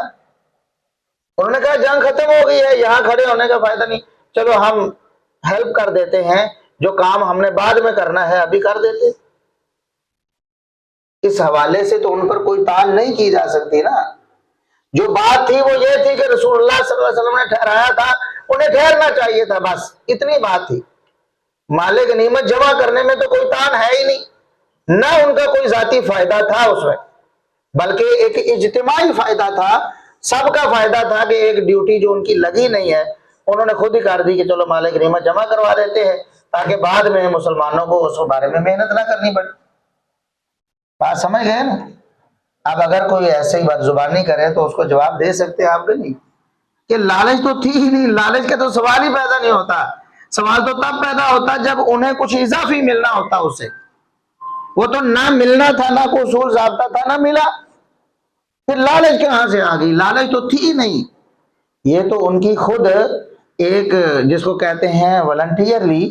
انہوں نے کہا جنگ ختم ہو گئی ہے، یہاں کھڑے ہونے کا فائدہ نہیں، چلو ہم ہیلپ کر دیتے ہیں، جو کام ہم نے بعد میں کرنا ہے ابھی کر دیتے. اس حوالے سے تو ان پر کوئی تان نہیں کی جا سکتی نا. جو بات تھی وہ یہ تھی کہ رسول اللہ صلی اللہ علیہ وسلم نے ٹھہرایا تھا، انہیں ٹھہرنا چاہیے تھا، بس اتنی بات تھی. مال غنیمت جمع کرنے میں تو کوئی تان ہے ہی نہیں، نہ ان کا کوئی ذاتی فائدہ تھا اس میں، بلکہ ایک اجتماعی فائدہ تھا، سب کا فائدہ تھا کہ ایک ڈیوٹی جو ان کی لگی نہیں ہے انہوں نے خود ہی کر دی کہ چلو مال غنیمت جمع کروا دیتے ہیں تاکہ بعد میں مسلمانوں کو اس بارے میں محنت نہ کرنی پڑے. بات سمجھ گئے نا؟ اب اگر کوئی ایسے ہی بد زبانی کرے تو اس کو جواب دے سکتے ہیں آپ کے نہیں کہ لالچ تو تھی ہی نہیں، لالچ کا تو سوال ہی پیدا نہیں ہوتا. سوال تو تب پیدا ہوتا جب انہیں کچھ اضافی ملنا ہوتا اس سے. وہ تو نہ ملنا تھا، نہ کوئی اصول ضابطہ تھا، نہ ملا، پھر لالچ کہاں سے آ گئی؟ لالچ تو تھی ہی نہیں. یہ تو ان کی خود ایک، جس کو کہتے ہیں والنٹیئرلی،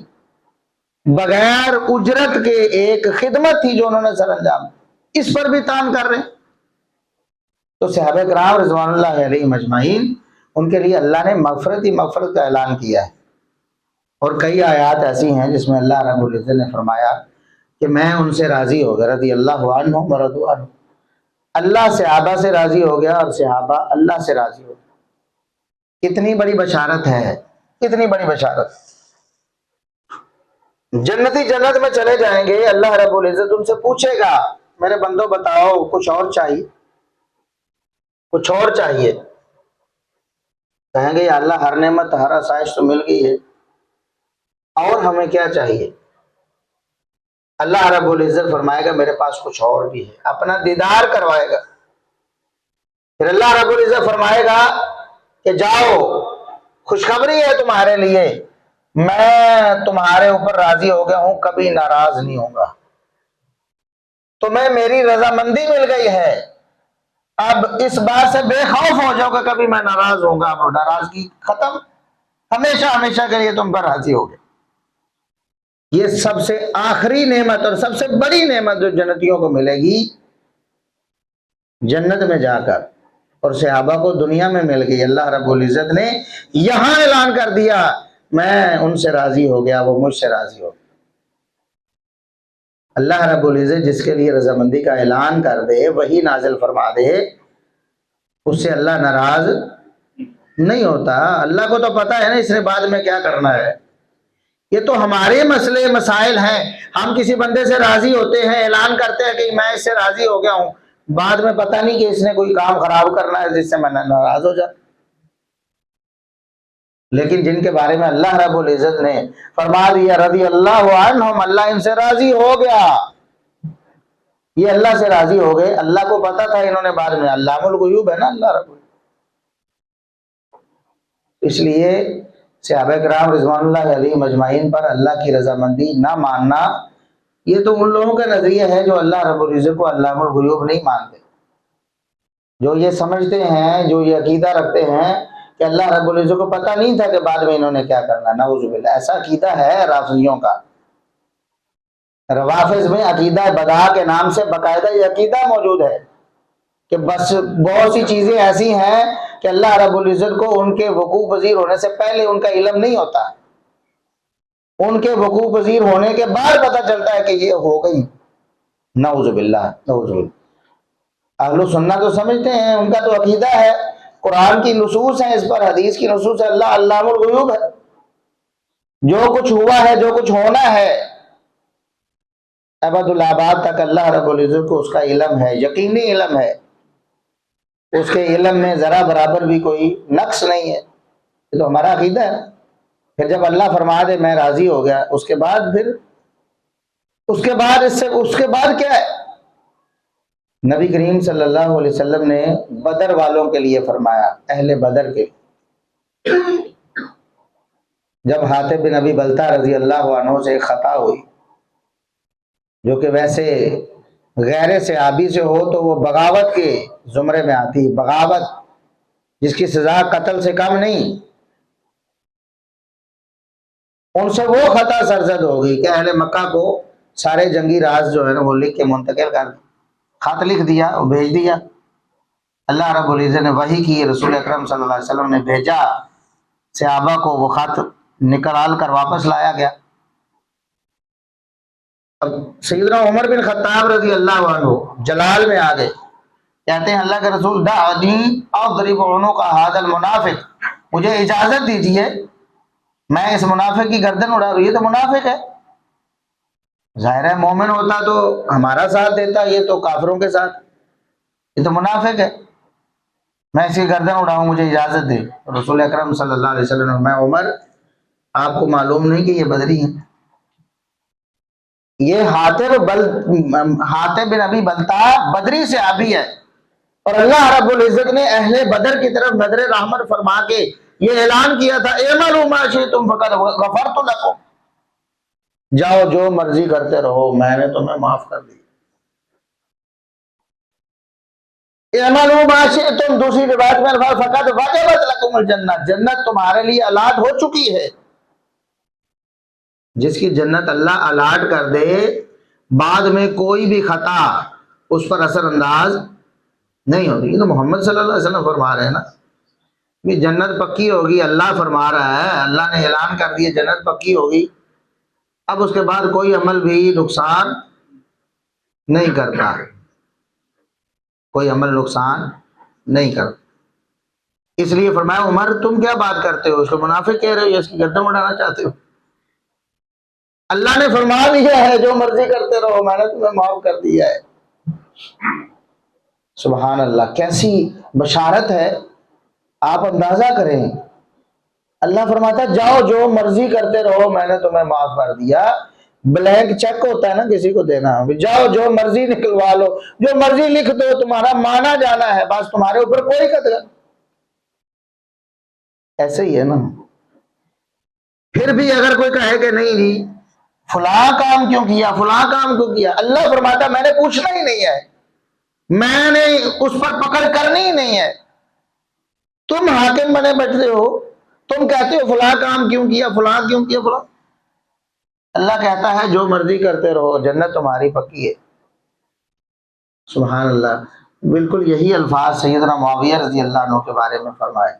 بغیر اجرت کے ایک خدمت تھی جو انہوں نے سر انجام دی. اس پر بھی تان کر رہے ہیں۔ تو صحابہ کرام رضوان اللہ علیہم اجمعین، ان کے لیے اللہ نے مغفرت ہی مغفرت کا اعلان کیا ہے۔ اور کئی آیات ایسی ہیں جس میں اللہ رب العزت نے فرمایا کہ میں ان سے راضی ہو گیا، رضی اللہ عنہم ورضوا عنہ، اللہ صحابہ سے راضی ہو گیا اور صحابہ اللہ سے راضی ہو گیا۔ کتنی بڑی بشارت ہے، کتنی بڑی بشارت۔ جنتی جنت میں چلے جائیں گے، اللہ رب العزت ان سے پوچھے گا میرے بندو بتاؤ کچھ اور چاہیے، کچھ اور چاہیے؟ کہیں گے یا اللہ ہر نعمت ہر آسائش تو مل گئی ہے، اور ہمیں کیا چاہیے؟ اللہ رب العزت فرمائے گا میرے پاس کچھ اور بھی ہے، اپنا دیدار کروائے گا۔ پھر اللہ رب العزت فرمائے گا کہ جاؤ خوشخبری ہے تمہارے لیے، میں تمہارے اوپر راضی ہو گیا ہوں، کبھی ناراض نہیں ہوں گا، تمہیں میری رضامندی مل گئی ہے، اب اس بات سے بے خوف ہو جاؤ کہ کبھی میں ناراض ہوں گا، اب ناراضگی ختم، ہمیشہ ہمیشہ کے لیے تم پر راضی ہو گئے۔ یہ سب سے آخری نعمت اور سب سے بڑی نعمت جو جنتیوں کو ملے گی جنت میں جا کر، اور صحابہ کو دنیا میں مل گئی۔ اللہ رب العزت نے یہاں اعلان کر دیا میں ان سے راضی ہو گیا، وہ مجھ سے راضی ہو گیا۔ اللہ رب العزت جس کے لیے رضامندی کا اعلان کر دے، وہی نازل فرما دے، اس سے اللہ ناراض نہیں ہوتا۔ اللہ کو تو پتا ہے نا اس نے بعد میں کیا کرنا ہے۔ یہ تو ہمارے مسئلے مسائل ہیں، ہم کسی بندے سے راضی ہوتے ہیں، اعلان کرتے ہیں کہ میں اس سے راضی ہو گیا ہوں، بعد میں پتہ نہیں کہ اس نے کوئی کام خراب کرنا ہے جس سے میں ناراض ہو جاتا۔ لیکن جن کے بارے میں اللہ رب العزت نے فرما دیا رضی اللہ عنہم، اللہ ان سے راضی ہو گیا، یہ اللہ سے راضی ہو گئے۔ اللہ کو پتا تھا انہوں نے بعد میں، علام الغیوب ہے نا اللہ رب العزت۔ اس لیے صحابہ کرام رضوان اللہ علیہم اجمعین پر اللہ کی رضامندی نہ ماننا، یہ تو ان لوگوں کا نظریہ ہے جو اللہ رب العزت کو علام الغیوب نہیں مانتے، جو یہ سمجھتے ہیں، جو یہ عقیدہ رکھتے ہیں کہ اللہ رب العزت کو پتہ نہیں تھا کہ بعد میں انہوں نے کیا کرنا۔ نعوذ باللہ، ایسا عقیدہ ہے رافضیوں کا۔ روافض میں عقیدہ بدا کے نام سے باقاعدہ یہ عقیدہ موجود ہے کہ بس بہت سی چیزیں ایسی ہیں کہ اللہ رب العزت کو ان کے وقوع پذیر ہونے سے پہلے ان کا علم نہیں ہوتا، ان کے وقوع پذیر ہونے کے بعد پتہ چلتا ہے کہ یہ ہو گئی۔ نعوذ باللہ، نعوذ باللہ۔ اہل سنت تو سمجھتے ہیں، ان کا تو عقیدہ ہے، قرآن کی نصوص ہیں اس پر، حدیث کی نصوص ہے، اللہ علام الغیوب ہے، جو کچھ ہوا ہے جو کچھ ہونا ہے ابد الآباد تک اللہ رب العزت کو اس کا علم ہے، یقینی علم ہے، اس کے علم میں ذرا برابر بھی کوئی نقص نہیں ہے۔ یہ تو ہمارا عقیدہ ہے۔ پھر جب اللہ فرما دے میں راضی ہو گیا، اس کے بعد پھر اس کے بعد کیا ہے؟ نبی کریم صلی اللہ علیہ وسلم نے بدر والوں کے لیے فرمایا، اہل بدر کے، جب حاتب بن ابی بلتہ رضی اللہ عنہ سے ایک خطا ہوئی جو کہ ویسے غیر صحابی سے ہو تو وہ بغاوت کے زمرے میں آتی، بغاوت جس کی سزا قتل سے کم نہیں، ان سے وہ خطا سرزد ہو گئی کہ اہل مکہ کو سارے جنگی راز جو ہے نا وہ لکھ کے منتقل کر دیا، خط لکھ دیا، وہ بھیج دیا۔ اللہ رب العزت نے وحی کی، رسول اکرم صلی اللہ علیہ وسلم نے بھیجا، صحابہ کو وہ خط نکال کر واپس لایا گیا۔ اب سیدنا عمر بن خطاب رضی اللہ عنہ جلال میں آ گئے، کہتے ہیں اللہ کے رسول دعنی اضرب عنق ھذا المنافق، مجھے اجازت دیجیے میں اس منافق کی گردن اڑا دوں، یہ تو منافق ہے، ظاہر ہے مومن ہوتا تو ہمارا ساتھ دیتا، یہ تو کافروں کے ساتھ، یہ تو منافق ہے، میں اس کی گردن اڑاؤں، مجھے اجازت دے۔ رسول اکرم صلی اللہ علیہ وسلم نے میں عمر آپ کو معلوم نہیں کہ یہ بدری ہیں، یہ حاتب بن ابی بلتہ بدری صحابی ہے، اور اللہ رب العزت نے اہل بدر کی طرف نظر رحمت فرما کے یہ اعلان کیا تھا اعملوا ما شئتم فقد غفرت لکم، جاؤ جو مرضی کرتے رہو میں نے تمہیں معاف کر دی۔ اعملوا ما شئتم، دوسری روایت میں الفاظ فقد وجبت لکم الجنہ، جنت تمہارے لیے الاٹ ہو چکی ہے۔ جس کی جنت اللہ الاٹ کر دے، بعد میں کوئی بھی خطا اس پر اثر انداز نہیں ہوتی. یہ تو محمد صلی اللہ علیہ وسلم فرما رہے ہیں نا کہ جنت پکی ہوگی. اللہ فرما رہا ہے, اللہ نے اعلان کر دیا جنت پکی ہوگی. اب اس کے بعد کوئی عمل بھی نقصان نہیں کرتا, کوئی عمل نقصان نہیں کرتا. اس لیے فرمایا عمر تم کیا بات کرتے ہو, اس کو منافق کہہ رہے ہو یا اس کی گردن اڑانا چاہتے ہو؟ اللہ نے فرما دیا ہے جو مرضی کرتے رہو, میں نے تمہیں معاف کر دیا ہے. سبحان اللہ, کیسی بشارت ہے, آپ اندازہ کریں. اللہ فرماتا ہے جاؤ جو مرضی کرتے رہو میں نے تمہیں معاف کر دیا. بلینک چیک ہوتا ہے نا کسی کو دینا, جاؤ جو مرضی نکلوا لو, جو مرضی لکھ دو, تمہارا مانا جانا ہے, بس تمہارے اوپر کوئی قدر. ایسے ہی ہے نا. پھر بھی اگر کوئی کہے کہ نہیں جی فلاں کام کیوں کیا, فلاں کام کیوں کیا, اللہ فرماتا میں نے پوچھنا ہی نہیں ہے, میں نے اس پر پکڑ کرنی ہی نہیں ہے. تم حاکم بنے بیٹھتے ہو, تم کہتے ہو فلاں کام کیوں کیا, فلاں کیوں کیا, فلاں. اللہ کہتا ہے جو مرضی کرتے رہو, جنت تمہاری پکی ہے. سبحان اللہ. بالکل یہی الفاظ سیدنا معاویہ رضی اللہ عنہ کے بارے میں فرمائے.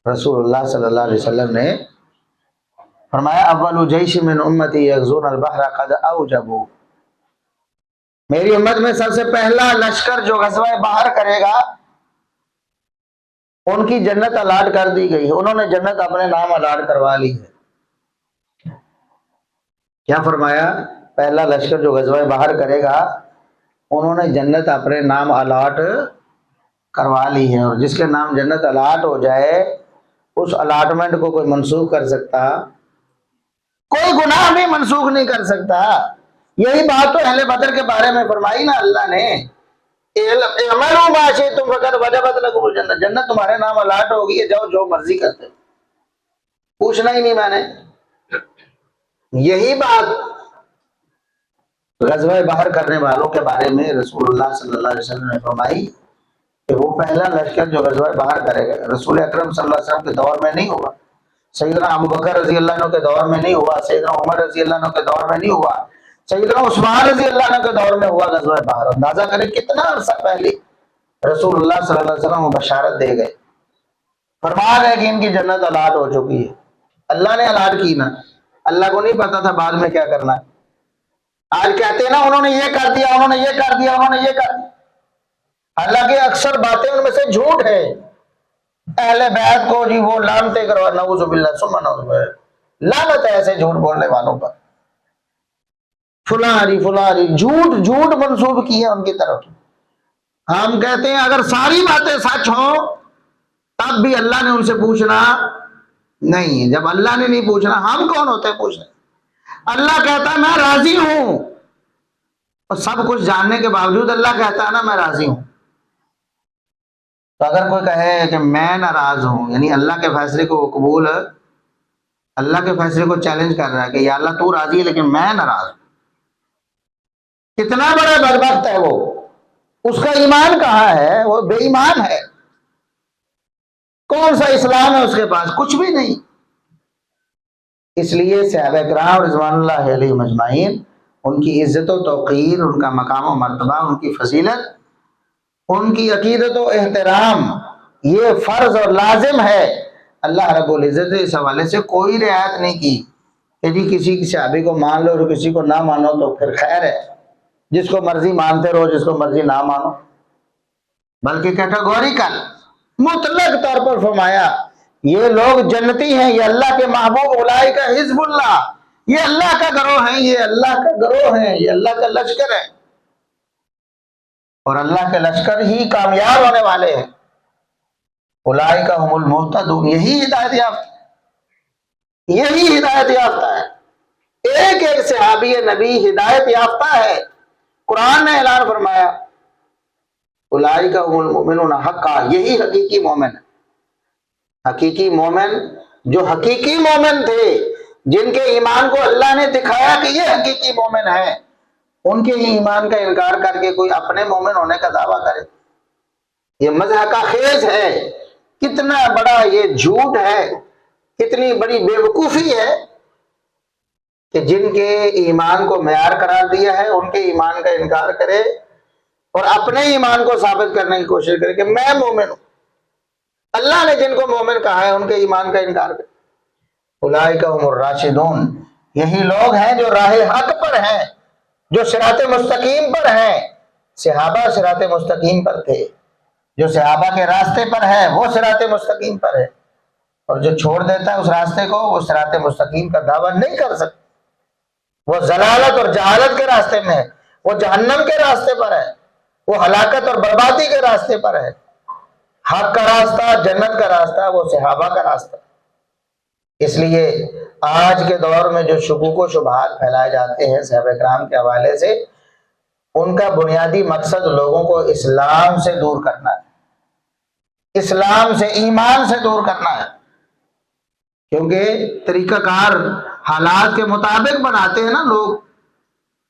رسول اللہ صلی اللہ علیہ وسلم نے فرمایا اول جیش من امتی یغزون البحر قد اوجبوا, میری امت میں سب سے پہلا لشکر جو غزوہ بحر کرے گا ان کی جنت الاٹ کر دی گئی ہے, انہوں نے جنت اپنے نام الاٹ کروا لی ہے. کیا فرمایا, پہلا لشکر جو غزوہ بحر کرے گا انہوں نے جنت اپنے نام الاٹ کروا لی ہے. اور جس کے نام جنت الاٹ ہو جائے اس الاٹمنٹ کو کوئی منسوخ کر سکتا, کوئی گناہ بھی منسوخ نہیں کر سکتا. یہی بات تو اہل بدر کے بارے میں فرمائی نا اللہ نے, اعملوا ما شئتم فقد وجبت لكم الجنہ, جنت تمہارے نام الاٹ ہوگی, جاؤ جو مرضی کرتے, پوچھنا ہی نہیں میں نے. یہی بات غزوہ بحر کرنے والوں کے بارے میں رسول اللہ صلی اللہ علیہ وسلم نے فرمائی کہ وہ پہلا لشکر جو غزوہ بحر کرے گا رسول اکرم صلی اللہ علیہ وسلم کے دور میں نہیں ہوا, سیدنا ابوبکر رضی اللہ عنہ کے دور میں نہیں ہوا, سیدنا عمر رضی اللہ عنہ کے دور میں نہیں ہوا, سیدنا عثمان رضی اللہ عنہ کے دور میں ہوا غزوہ بحر. اندازہ کریں کتنا عرصہ پہلے رسول اللہ صلی اللہ علیہ وسلم بشارت دے گئے, فرما گئے کہ ان کی جنت الاٹ ہو چکی ہے. اللہ نے الاٹ کی نا, اللہ کو نہیں پتا تھا بعد میں کیا کرنا ہے. آج کہتے ہیں نا انہوں نے یہ کر دیا, انہوں نے یہ کر دیا, انہوں نے یہ کر دیا. حالانکہ اکثر باتیں ان میں سے جھوٹ ہے. اہل بیت کو جی وہ لعنتیں کروا, نعوذ باللہ ثم نعوذ باللہ, لعنت ہے ایسے جھوٹ بولنے والوں پر. فلاں جی جھوٹ جھوٹ منسوب کی ہے ان کی طرف. ہم کہتے ہیں اگر ساری باتیں سچ ہوں تب بھی اللہ نے ان سے پوچھنا نہیں ہے. جب اللہ نے نہیں پوچھنا ہم کون ہوتے ہیں پوچھنے. اللہ کہتا ہے میں راضی ہوں, اور سب کچھ جاننے کے باوجود اللہ کہتا ہے نا میں راضی ہوں. تو اگر کوئی کہے کہ میں ناراض ہوں, یعنی اللہ کے فیصلے کو قبول, اللہ کے فیصلے کو چیلنج کر رہا ہے کہ یا اللہ تو راضی ہے لیکن میں ناراض ہوں. کتنا بڑا بدبخت ہے وہ, اس کا ایمان کہاں ہے, وہ بے ایمان ہے. کون سا اسلام ہے اس کے پاس, کچھ بھی نہیں. اس لیے صحابہ کرام رضوان اللہ علیہم اجمعین, ان کی عزت و توقیر, ان کا مقام و مرتبہ, ان کی فضیلت, ان کی عقیدت و احترام یہ فرض اور لازم ہے. اللہ رب العزت نے اس حوالے سے کوئی رعایت نہیں کی کہ جی کسی صحابی کو مان لو اور کسی کو نہ مانو تو پھر خیر ہے, جس کو مرضی مانتے رہو جس کو مرضی نہ مانو. بلکہ کیٹیگوریکل مطلق طور پر فرمایا یہ لوگ جنتی ہیں, یہ اللہ کے محبوب, اولئک حزب اللہ, یہ اللہ کا گروہ ہیں, یہ اللہ کا گروہ ہیں, یہ اللہ کا لشکر ہے, اور اللہ کے لشکر ہی کامیاب ہونے والے ہیں. اولئک هم المہتدون, یہی ہدایت یافتہ, یہی ہدایت یافتہ ہے. ایک ایک صحابی نبی ہدایت یافتہ ہے. قرآن نے اعلان فرمایا اولئک هم المؤمنون حقا, یہی حقیقی مومن ہے. حقیقی مومن جو حقیقی مومن تھے, جن کے ایمان کو اللہ نے دکھایا کہ یہ حقیقی مومن ہے, ان کے ہی ایمان کا انکار کر کے کوئی اپنے مومن ہونے کا دعویٰ کرے, یہ مزاح کا خیز ہے. کتنا بڑا یہ جھوٹ ہے, کتنی بڑی بے وقوفی ہے کہ جن کے ایمان کو معیار قرار دیا ہے ان کے ایمان کا انکار کرے اور اپنے ایمان کو ثابت کرنے کی کوشش کرے کہ میں مومن ہوں۔ اللہ نے جن کو مومن کہا ہے ان کے ایمان کا انکار کرے۔ اولئک هم الراشدون، یہی لوگ ہیں جو راہ حق پر ہیں، جو صراط مستقیم پر ہیں۔ صحابہ صراط مستقیم پر تھے، جو صحابہ کے راستے پر ہے وہ صراط مستقیم پر ہے، اور جو چھوڑ دیتا ہے اس راستے کو وہ صراط مستقیم کا دعویٰ نہیں کر سکتا، وہ ضلالت اور جہالت کے راستے میں ہے، وہ جہنم کے راستے پر ہے، وہ ہلاکت اور بربادی کے راستے پر ہے۔ حق کا راستہ، جنت کا راستہ وہ صحابہ کا راستہ۔ اس لیے آج کے دور میں جو شکوک و شبہات پھیلائے جاتے ہیں صحابہ کرام کے حوالے سے، ان کا بنیادی مقصد لوگوں کو اسلام سے دور کرنا ہے، اسلام سے، ایمان سے دور کرنا ہے، کیونکہ طریقہ کار حالات کے مطابق بناتے ہیں نا لوگ۔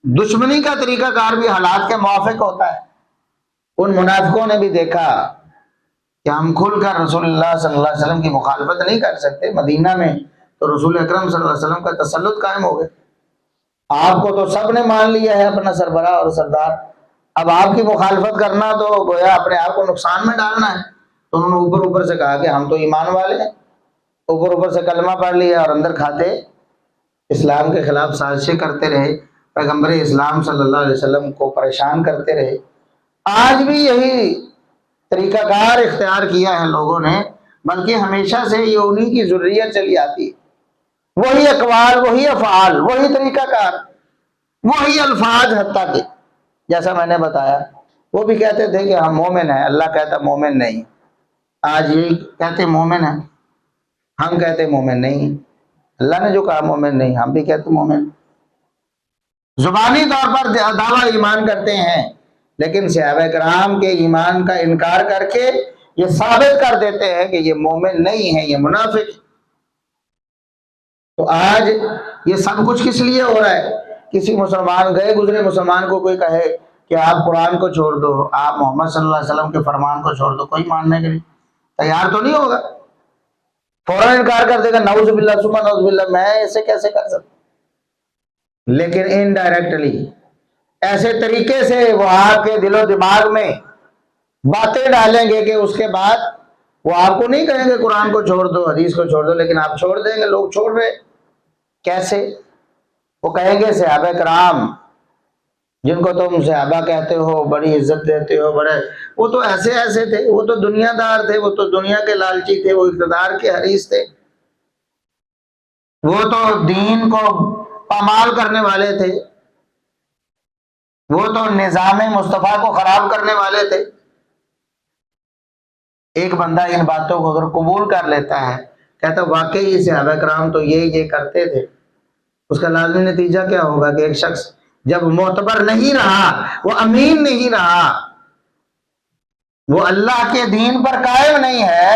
دشمنی کا طریقہ کار بھی حالات کے موافق ہوتا ہے۔ ان منافقوں نے بھی دیکھا کہ ہم کھل کر رسول اللہ صلی اللہ علیہ وسلم کی مخالفت نہیں کر سکتے، مدینہ میں تو رسول اکرم صلی اللہ علیہ وسلم کا تسلط قائم ہو گیا، آپ کو تو سب نے مان لیا ہے اپنا سربراہ اور سردار، اب آپ کی مخالفت کرنا تو گویا اپنے آپ کو نقصان میں ڈالنا ہے۔ تو انہوں نے اوپر سے کہا کہ ہم تو ایمان والے ہیں، اوپر سے کلمہ پڑھ لیا اور اندر کھاتے اسلام کے خلاف سازشیں کرتے رہے، پیغمبر اسلام صلی اللہ علیہ وسلم کو پریشان کرتے رہے۔ آج بھی یہی طریقہ کار اختیار کیا ہے لوگوں نے، بلکہ ہمیشہ سے یہ انہی کی ذریت چلی آتی ہے، وہی اقوال، وہی افعال، وہی طریقہ کار، وہی الفاظ، حتیٰ کہ جیسا میں نے بتایا وہ بھی کہتے تھے کہ ہم مومن ہیں، اللہ کہتا مومن نہیں۔ آج یہی کہتے مومن ہیں، ہم کہتے مومن نہیں، اللہ نے جو کہا مومن نہیں، ہم بھی کہتے مومن۔ زبانی طور پر دعویٰ ایمان کرتے ہیں، لیکن صحابہ کرام کے ایمان کا انکار کر کے یہ ثابت کر دیتے ہیں کہ یہ مومن نہیں ہے، یہ منافق ہے۔ تو آج یہ سب کچھ کس لیے ہو رہا ہے؟ کسی مسلمان، گئے گزرے مسلمان کو کوئی کہے کہ آپ قرآن کو چھوڑ دو، آپ محمد صلی اللہ علیہ وسلم کے فرمان کو چھوڑ دو، کوئی ماننے کے لیے تیار تو نہیں ہوگا، فوراً انکار کر دے گا، نعوذ باللہ ثم نعوذ باللہ، میں ایسے کیسے کر سکتا۔ لیکن انڈائریکٹلی ایسے طریقے سے وہ آپ کے دل و دماغ میں باتیں ڈالیں گے کہ اس کے بعد وہ آپ کو نہیں کہیں گے قرآن کو چھوڑ دو، حدیث کو چھوڑ دو، لیکن آپ چھوڑ دیں گے۔ لوگ چھوڑ رہے کیسے؟ وہ کہیں گے صحابہ کرام جن کو تم صحابہ کہتے ہو، بڑی عزت دیتے ہو، بڑے، وہ تو ایسے ایسے تھے، وہ تو دنیا دار تھے، وہ تو دنیا کے لالچی تھے، وہ اقتدار کے حریص تھے، وہ تو دین کو پامال کرنے والے تھے، وہ تو نظام مصطفیٰ کو خراب کرنے والے تھے۔ ایک بندہ ان باتوں کو اگر قبول کر لیتا ہے، کہتا واقعی صحابہ کرام تو یہ کرتے تھے، اس کا لازمی نتیجہ کیا ہوگا کہ ایک شخص جب معتبر نہیں رہا، وہ امین نہیں رہا، وہ اللہ کے دین پر قائم نہیں ہے،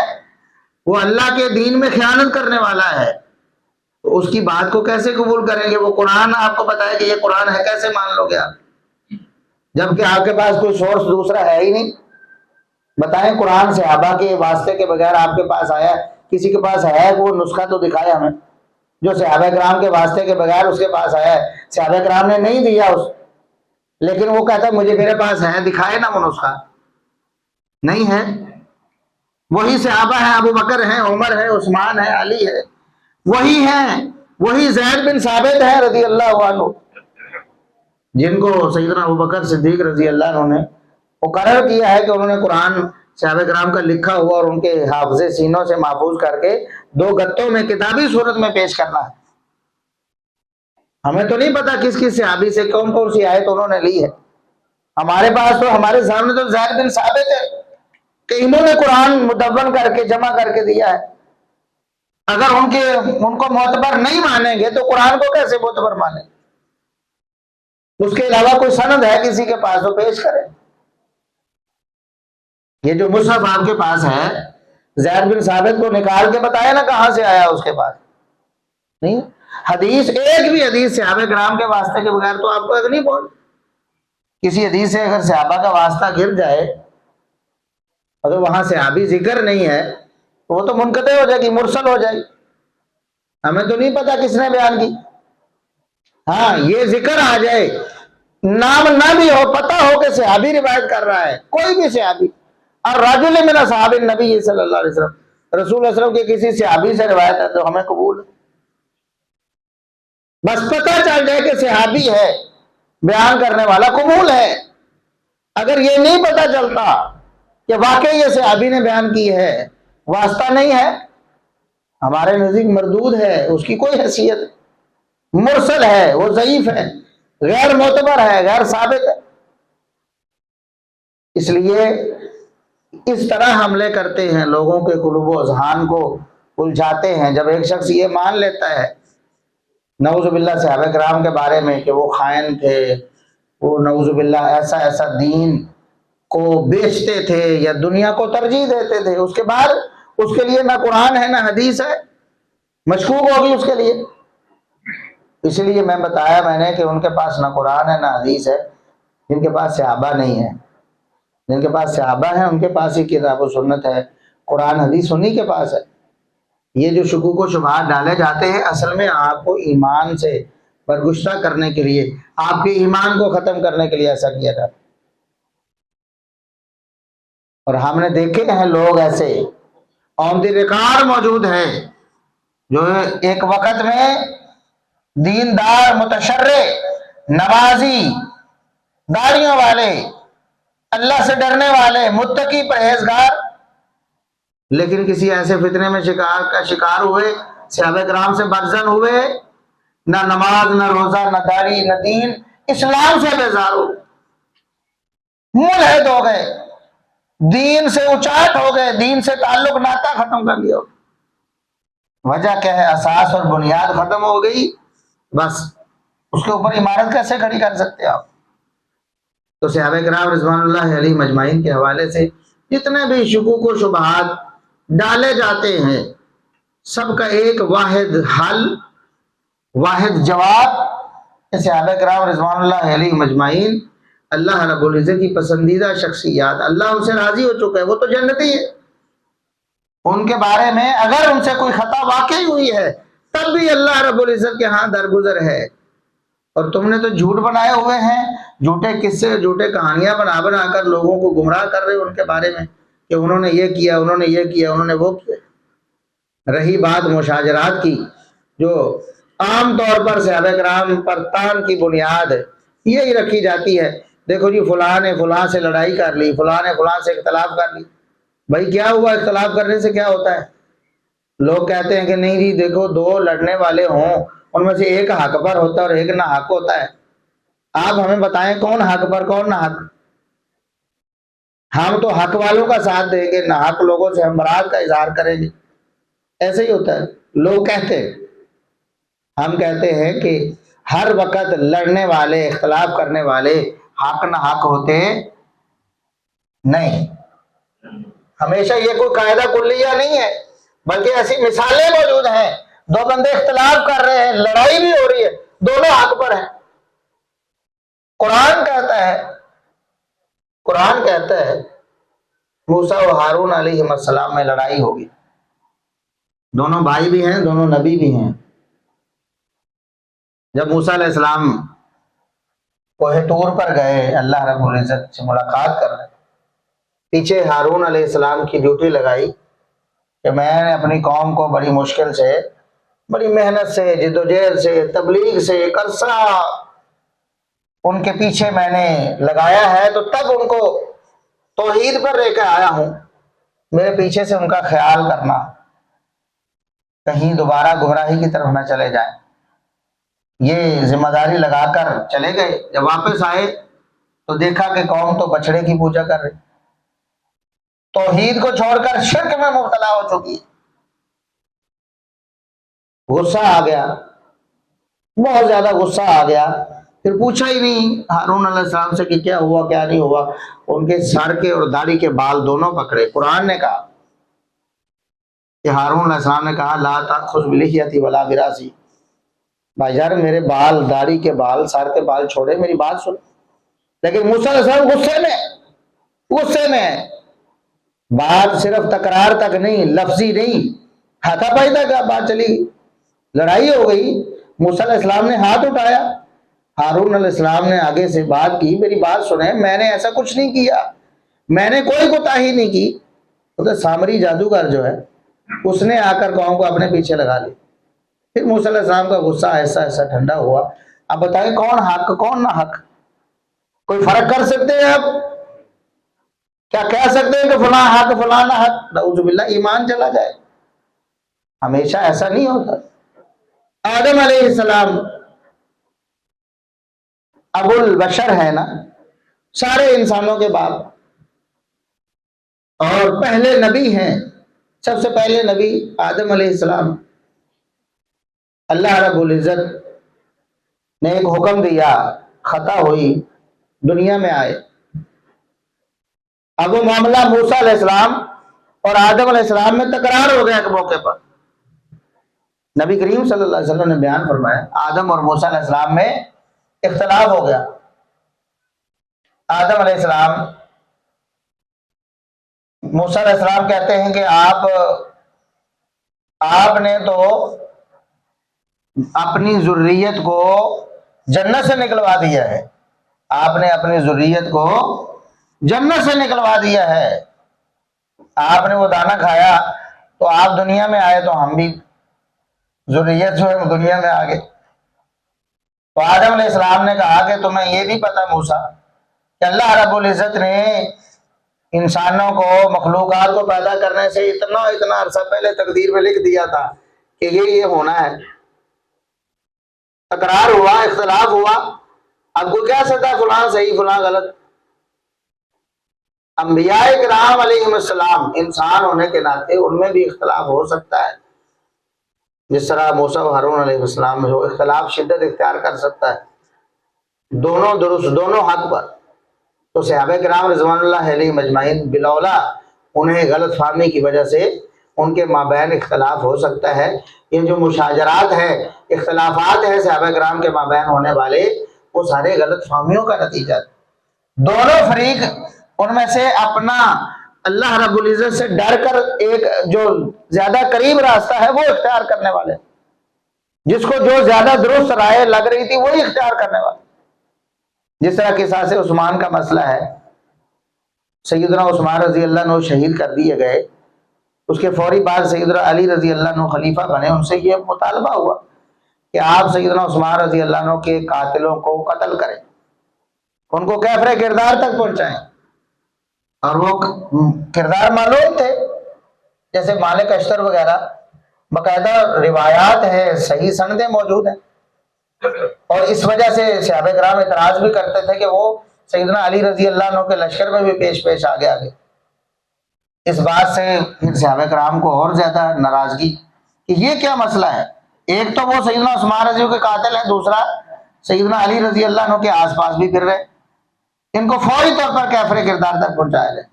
وہ اللہ کے دین میں خیانت کرنے والا ہے، تو اس کی بات کو کیسے قبول کریں گے؟ وہ قرآن آپ کو بتائے کہ یہ قرآن ہے، کیسے مان لو گے آپ، جبکہ آپ کے پاس کوئی سورس دوسرا ہے ہی نہیں؟ بتائیں، قرآن صحابہ کے واسطے کے بغیر آپ کے پاس آیا، کسی کے پاس ہے وہ نسخہ تو دکھائے ہمیں، جو صحابہ کرام کے واسطے کے بغیر اس کے پاس آیا ہے، صحابہ کرام نے نہیں دیا لیکن وہ کہتا ہے مجھے، میرے پاس ہے، دکھائے نا وہ نسخہ، نہیں ہے۔ وہی صحابہ ہیں، ابو بکر ہیں، عمر ہے، عثمان ہے، علی ہے، وہی ہیں، وہی زید بن ثابت ہے رضی اللہ عنہ، جن کو سیدنا ابو بکر صدیق رضی اللہ عنہ نے مقرر کیا ہے کہ انہوں نے قرآن صحابہ کرام کا لکھا ہوا اور ان کے حافظے سینوں سے محفوظ کر کے 2 گتوں میں کتابی صورت میں پیش کرنا ہے۔ ہمیں تو نہیں پتا کس کس صحابی سے کون کون سی آیت انہوں نے لی ہے، ہمارے پاس تو، ہمارے سامنے تو زید بن ثابت ہے کہ انہوں نے قرآن مدون کر کے جمع کر کے دیا ہے۔ اگر ان کو معتبر نہیں مانیں گے تو قرآن کو کیسے معتبر مانیں؟ اس کے علاوہ کوئی سند ہے کسی کے پاس تو پیش کریں۔ یہ جو مصحف آپ کے پاس ہے، زید بن ثابت کو نکال کے بتایا نا کہاں سے آیا اس کے پاس، نہیں حدیث، ایک بھی حدیث صحابہ کرام کے واسطے کے بغیر تو آپ کو ایک نہیں پہنچ۔ کسی حدیث سے اگر صحابہ کا واسطہ گر جائے، اگر وہاں صحابی ذکر نہیں ہے تو وہ تو منقطع ہو جائے گی، مرسل ہو جائے گی، ہمیں تو نہیں پتا کس نے بیان کی۔ ہاں یہ ذکر آ جائے نام نہ بھی ہو، پتہ ہو کہ صحابی روایت کر رہا ہے، کوئی بھی صحابی، اور رجل من اصحاب النبی صلی اللہ علیہ وسلم، رسول اللہ صلی اللہ علیہ وسلم کے کسی صحابی سے روایت ہے تو ہمیں قبول ہے۔ بس پتہ چل جائے کہ صحابی ہے، بیان کرنے والا، قبول ہے۔ اگر یہ نہیں پتہ چلتا کہ واقعی یہ صحابی نے بیان کی ہے، واسطہ نہیں ہے، ہمارے نزدیک مردود ہے، اس کی کوئی حیثیت، مرسل ہے، وہ ضعیف ہے، غیر معتبر ہے، غیر ثابت ہے۔ اس لیے اس طرح حملے کرتے ہیں، لوگوں کے قلوب و اذہان کو الجھاتے ہیں۔ جب ایک شخص یہ مان لیتا ہے نعوذ باللہ صحابہ کرام کے بارے میں کہ وہ خائن تھے، وہ نعوذ باللہ ایسا ایسا دین کو بیچتے تھے یا دنیا کو ترجیح دیتے تھے، اس کے بعد اس کے لیے نہ قرآن ہے نہ حدیث ہے، مشکوک ہوگی اس کے لیے۔ اس لیے میں بتایا میں نے کہ ان کے پاس نہ قرآن ہے نہ حدیث ہے، جن کے پاس صحابہ نہیں ہے، جن کے پاس صحابہ ہیں ان کے پاس ہی کتاب و سنت ہے، قرآن حدیث انہی کے پاس ہے۔ یہ جو شکوک و شبہات ڈالے جاتے ہیں، اصل میں آپ کو ایمان سے برگشتہ کرنے کے لیے، آپ کے ایمان کو ختم کرنے کے لیے ایسا کیا جاتا ہے۔ اور ہم نے دیکھے ہیں لوگ ایسے آن دی ریکارڈ موجود ہیں جو ایک وقت میں دیندار، متشرع، نمازی، داڑھیوں والے، اللہ سے ڈرنے والے، متقی، پرہیزگار، لیکن کسی ایسے فتنے میں شکار ہوئے، صحابہ کرام سے برزن ہوئے، نہ نماز، نہ روزہ، نہ داڑھی، نہ دین، اسلام سے بیزار ہو، ملحد ہو گئے، دین سے اچاٹ ہو گئے، دین سے تعلق ناتا ختم کر لیا۔ وجہ کیا ہے؟ اساس اور بنیاد ختم ہو گئی، بس اس کے اوپر عمارت کیسے کھڑی کر سکتے آپ؟ تو صحابہ کرام رضوان اللہ علیہ مجمعین کے حوالے سے جتنے بھی شکوک و شبہات ڈالے جاتے ہیں، سب کا ایک واحد حل، واحد جواب کہ صحابہ کرام رضوان اللہ علیہ مجمعین اللہ رب العزت کی پسندیدہ شخصیات، اللہ ان سے راضی ہو چکا ہے، وہ تو جنتی ہے۔ ان کے بارے میں اگر ان سے کوئی خطا واقعی ہوئی ہے تب بھی اللہ رب العزت کے ہاں درگزر ہے۔ اور تم نے تو جھوٹ بنائے ہوئے ہیں، جھوٹے قصے، جھوٹے کہانیاں بنا بنا کر لوگوں کو گمراہ کر رہے ان کے بارے میں کہ انہوں نے یہ کیا، انہوں نے یہ کیا، انہوں نے وہ کیا۔ رہی بات مشاجرات کی، جو عام طور پر صحابہ کرام پر تان کی بنیاد یہی رکھی جاتی ہے، دیکھو جی فلاں نے فلاں سے لڑائی کر لی، فلاں نے فلاں سے اختلاف کر لی۔ بھائی کیا ہوا؟ اختلاف کرنے سے کیا ہوتا ہے؟ لوگ کہتے ہیں کہ نہیں جی دیکھو دو لڑنے والے ہوں، ان میں سے ایک حق پر ہوتا ہے اور ایک نہ حق ہوتا ہے، آپ ہمیں بتائیں کون حق پر کون نہ حق؟ ہم تو حق والوں کا ساتھ دیں گے، نہ حق لوگوں سے ہم برات کا اظہار کریں گے۔ ایسے ہی ہوتا ہے، لوگ کہتے ہیں، ہم کہتے ہیں کہ ہر وقت لڑنے والے، اختلاف کرنے والے حق نہ حق ہوتے نہیں۔ ہمیشہ یہ کوئی قاعدہ کلیہ نہیں ہے، بلکہ ایسی مثالیں موجود ہیں، دو بندے اختلاف کر رہے ہیں، لڑائی بھی ہو رہی ہے، دونوں حق پر ہیں۔ قرآن کہتا ہے موسیٰ و ہارون علیہ السلام میں لڑائی ہوگی، دونوں بھائی بھی ہیں، دونوں نبی بھی ہیں۔ جب موسیٰ علیہ السلام کوہ طور پر گئے، اللہ رب العزت سے ملاقات کر رہے، پیچھے ہارون علیہ السلام کی ڈیوٹی لگائی کہ میں نے اپنی قوم کو بڑی مشکل سے، بڑی محنت سے، جدوجہد سے، تبلیغ سے ایک عرصہ ان کے پیچھے میں نے لگایا ہے، تو تب ان کو توحید پر لے کے آیا ہوں، میرے پیچھے سے ان کا خیال کرنا، کہیں دوبارہ گمراہی کی طرف نہ چلے جائیں۔ یہ ذمہ داری لگا کر چلے گئے۔ جب واپس آئے تو دیکھا کہ قوم تو بچڑے کی پوجا کر رہی، توحید کو چھوڑ کر شرک میں مبتلا ہو چکی ہے۔ غصہ آ گیا، بہت زیادہ غصہ آ گیا، پھر پوچھا ہی نہیں ہارون علیہ السلام سے کہ کیا ہوا کیا نہیں ہوا۔ ان کے سر کے اور داڑھی کے بال دونوں پکڑے۔ قرآن نے کہا کہ ہارون علیہ السلام نے کہا لا تأخذ بلحیتی ولا براسی، بھائی جان میرے بال، داڑھی کے بال، سر کے بال چھوڑے، میری بات سن۔ لیکن موسیٰ علیہ السلام غصے میں بات صرف تکرار تک نہیں، لفظی نہیں، ہاتھا پائی تک بات چلی گئی، لڑائی ہو گئی۔ موسیٰ علیہ السلام نے ہاتھ اٹھایا، ہارون علیہ السلام نے آگے سے بات کی، میری بات سنیں، میں نے ایسا کچھ نہیں کیا، میں نے کوئی کوتاہی نہیں کی۔ تو سامری جادوگر جو ہے اس نے آ کر قوم کو اپنے پیچھے لگا لی۔ پھر موسیٰ علیہ السلام کا غصہ ایسا ایسا ٹھنڈا ہوا۔ اب بتائیں کون حق کون نہ حق؟ کوئی فرق کر سکتے ہیں آپ؟ کیا کہہ سکتے ہیں کہ فلاں حق فلاں نہ حق؟ نعوذ باللہ، ایمان چلا جائے۔ ہمیشہ ایسا نہیں ہوتا۔ آدم علیہ السلام ابو البشر ہے نا، سارے انسانوں کے باپ، اور پہلے نبی ہیں، سب سے پہلے نبی آدم علیہ السلام۔ اللہ رب العزت نے ایک حکم دیا، خطا ہوئی، دنیا میں آئے۔ اب وہ معاملہ موسیٰ علیہ السلام اور آدم علیہ السلام میں تکرار ہو گیا ایک موقع پر۔ نبی کریم صلی اللہ علیہ وسلم نے بیان فرمایا آدم اور موسیٰ علیہ السلام میں اختلاف ہو گیا۔ آدم علیہ السلام، موسیٰ علیہ السلام کہتے ہیں کہ آپ نے تو اپنی ذریت کو جنت سے نکلوا دیا ہے، آپ نے اپنی ذریت کو جنت سے نکلوا دیا ہے، آپ نے وہ دانہ کھایا تو آپ دنیا میں آئے تو ہم بھی ذریت جو ہے دنیا میں آ گئے۔ تو آدم علیہ السلام نے کہا کہ تمہیں یہ نہیں پتا موسیٰ کہ اللہ رب العزت نے انسانوں کو، مخلوقات کو پیدا کرنے سے اتنا عرصہ پہلے تقدیر میں لکھ دیا تھا کہ یہ ہونا ہے۔ تکرار ہوا، اختلاف ہوا، اب کو کیا سکتا فلاں صحیح فلاں غلط؟ انبیاء کرام علیہ السلام انسان ہونے کے ناطے ان میں بھی اختلاف ہو سکتا ہے، جس طرح موسیٰ و ہارون علیہ السلام میں اختلاف شدت اختیار کر سکتا ہے، دونوں درست، دونوں حق پر۔ تو صحابہ کرام رضوان اللہ علیہ مجمعین بلاولا انہیں غلط فہمی کی وجہ سے ان کے مابین اختلاف ہو سکتا ہے۔ یہ جو مشاجرات ہے، اختلافات ہیں صحابہ کرام کے مابین ہونے والے، وہ سارے غلط فہمیوں کا نتیجہ ہے۔ دونوں فریق ان میں سے اپنا اللہ رب العزت سے ڈر کر ایک جو زیادہ قریب راستہ ہے وہ اختیار کرنے والے، جس کو جو زیادہ درست رائے لگ رہی تھی وہی اختیار کرنے والے۔ جس طرح قصاص عثمان کا مسئلہ ہے، سیدنا عثمان رضی اللہ عنہ شہید کر دیے گئے، اس کے فوری بعد سیدنا علی رضی اللہ عنہ خلیفہ بنے، ان سے یہ مطالبہ ہوا کہ آپ سیدنا عثمان رضی اللہ عنہ کے قاتلوں کو قتل کریں، ان کو کیفر کردار تک پہنچائیں۔ اور وہ کردار معلوم تھے، جیسے مالک اشتر وغیرہ، باقاعدہ روایات ہیں، صحیح سندیں موجود ہیں، اور اس وجہ سے صحابہ کرام اعتراض بھی کرتے تھے کہ وہ سیدنا علی رضی اللہ عنہ کے لشکر میں بھی پیش آگے اس بات سے پھر صحابہ کرام کو اور زیادہ ناراضگی کہ یہ کیا مسئلہ ہے، ایک تو وہ سیدنا عثمان رضی اللہ عنہ کے قاتل ہیں، دوسرا سیدنا علی رضی اللہ عنہ کے آس پاس بھی پھر رہے، ان کو فوری طور پر کیفر کردار تک پہنچایا جائے۔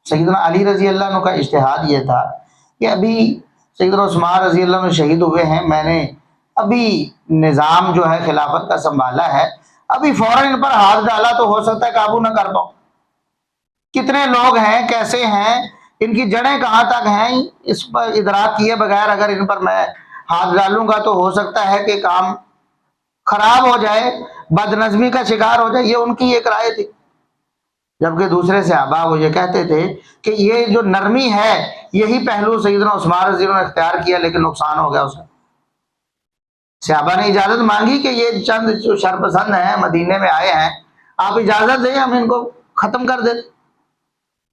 سیدنا علی رضی اللہ عنہ کا اجتہاد یہ تھا کہ ابھی سیدنا عثمان رضی اللہ عنہ شہید ہوئے ہیں، میں نے ابھی نظام جو ہے خلافت کا سنبھالا ہے، ابھی فوراً ان پر ہاتھ ڈالا تو ہو سکتا ہے قابو نہ کر پاؤں، کتنے لوگ ہیں، کیسے ہیں، ان کی جڑیں کہاں تک ہیں، اس پر ادراک کیے بغیر اگر ان پر میں ہاتھ ڈالوں گا تو ہو سکتا ہے کہ کام خراب ہو جائے، بد نظمی کا شکار ہو جائے۔ یہ ان کی ایک رائے تھی، جبکہ دوسرے صحابہ وہ یہ کہتے تھے کہ یہ جو نرمی ہے یہی پہلو سیدنا عثمان رضی اللہ عنہ نے اختیار کیا، لیکن نقصان ہو گیا اس کا۔ صحابہ نے اجازت مانگی کہ یہ چند جو شرپسند ہیں، مدینے میں آئے ہیں، آپ اجازت دیں ہم ان کو ختم کر دیں۔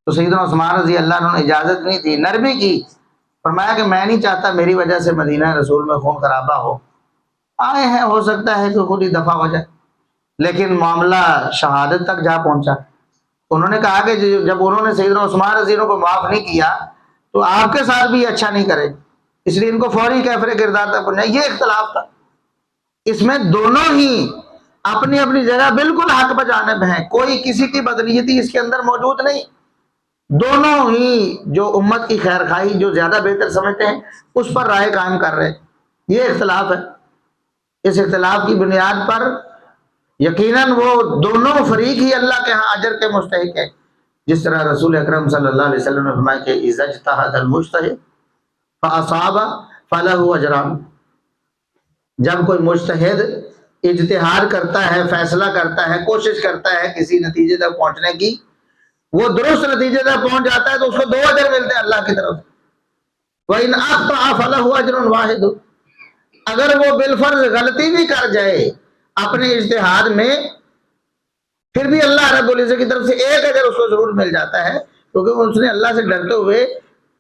تو سیدنا عثمان رضی اللہ عنہ نے اجازت نہیں دی، نرمی کی، فرمایا کہ میں نہیں چاہتا میری وجہ سے مدینہ رسول میں خون خرابہ ہو، آئے ہیں ہو سکتا ہے کہ خود ہی دفع ہو جائے، لیکن معاملہ شہادت تک جا پہنچا۔ انہوں نے کہا کہ جب انہوں نے سیدنا عثمان رضی اللہ عنہ کو معاف نہیں کیا تو آپ کے ساتھ بھی اچھا نہیں کرے، اس لیے ان کو فوری کیفر کردار تک پہنچا۔ یہ اختلاف تھا، اس میں دونوں ہی اپنی اپنی جگہ بالکل حق پہ جانب ہیں، کوئی کسی کی بدنیتی اس کے اندر موجود نہیں، دونوں ہی جو امت کی خیر خواہی جو زیادہ بہتر سمجھتے ہیں اس پر رائے قائم کر رہے ہیں۔ یہ اختلاف ہے، اس اختلاف کی بنیاد پر یقیناً وہ دونوں فریق ہی اللہ کے ہاں اجر کے مستحق ہیں، جس طرح رسول اکرم صلی اللہ علیہ وسلم نے فرمایا کہ اذا اجتہد المجتہد فاصاب فلہ اجران، جب کوئی مجتہد اجتہاد کرتا ہے، فیصلہ کرتا ہے، کوشش کرتا ہے کسی نتیجے تک پہنچنے کی، وہ درست نتیجے تک پہنچ جاتا ہے تو اس کو 2 اجر ملتے ہیں اللہ کی طرف سے۔ وَإِنْ أَخْطَأَ فَلَهُ أَجْرٌ وَاحِدٌ، اگر وہ بالفرض غلطی بھی کر جائے اپنے اجتہاد میں، پھر بھی اللہ رب العزت کی طرف سے 1 اجر اس کو ضرور مل جاتا ہے، کیونکہ اس نے اللہ سے ڈرتے ہوئے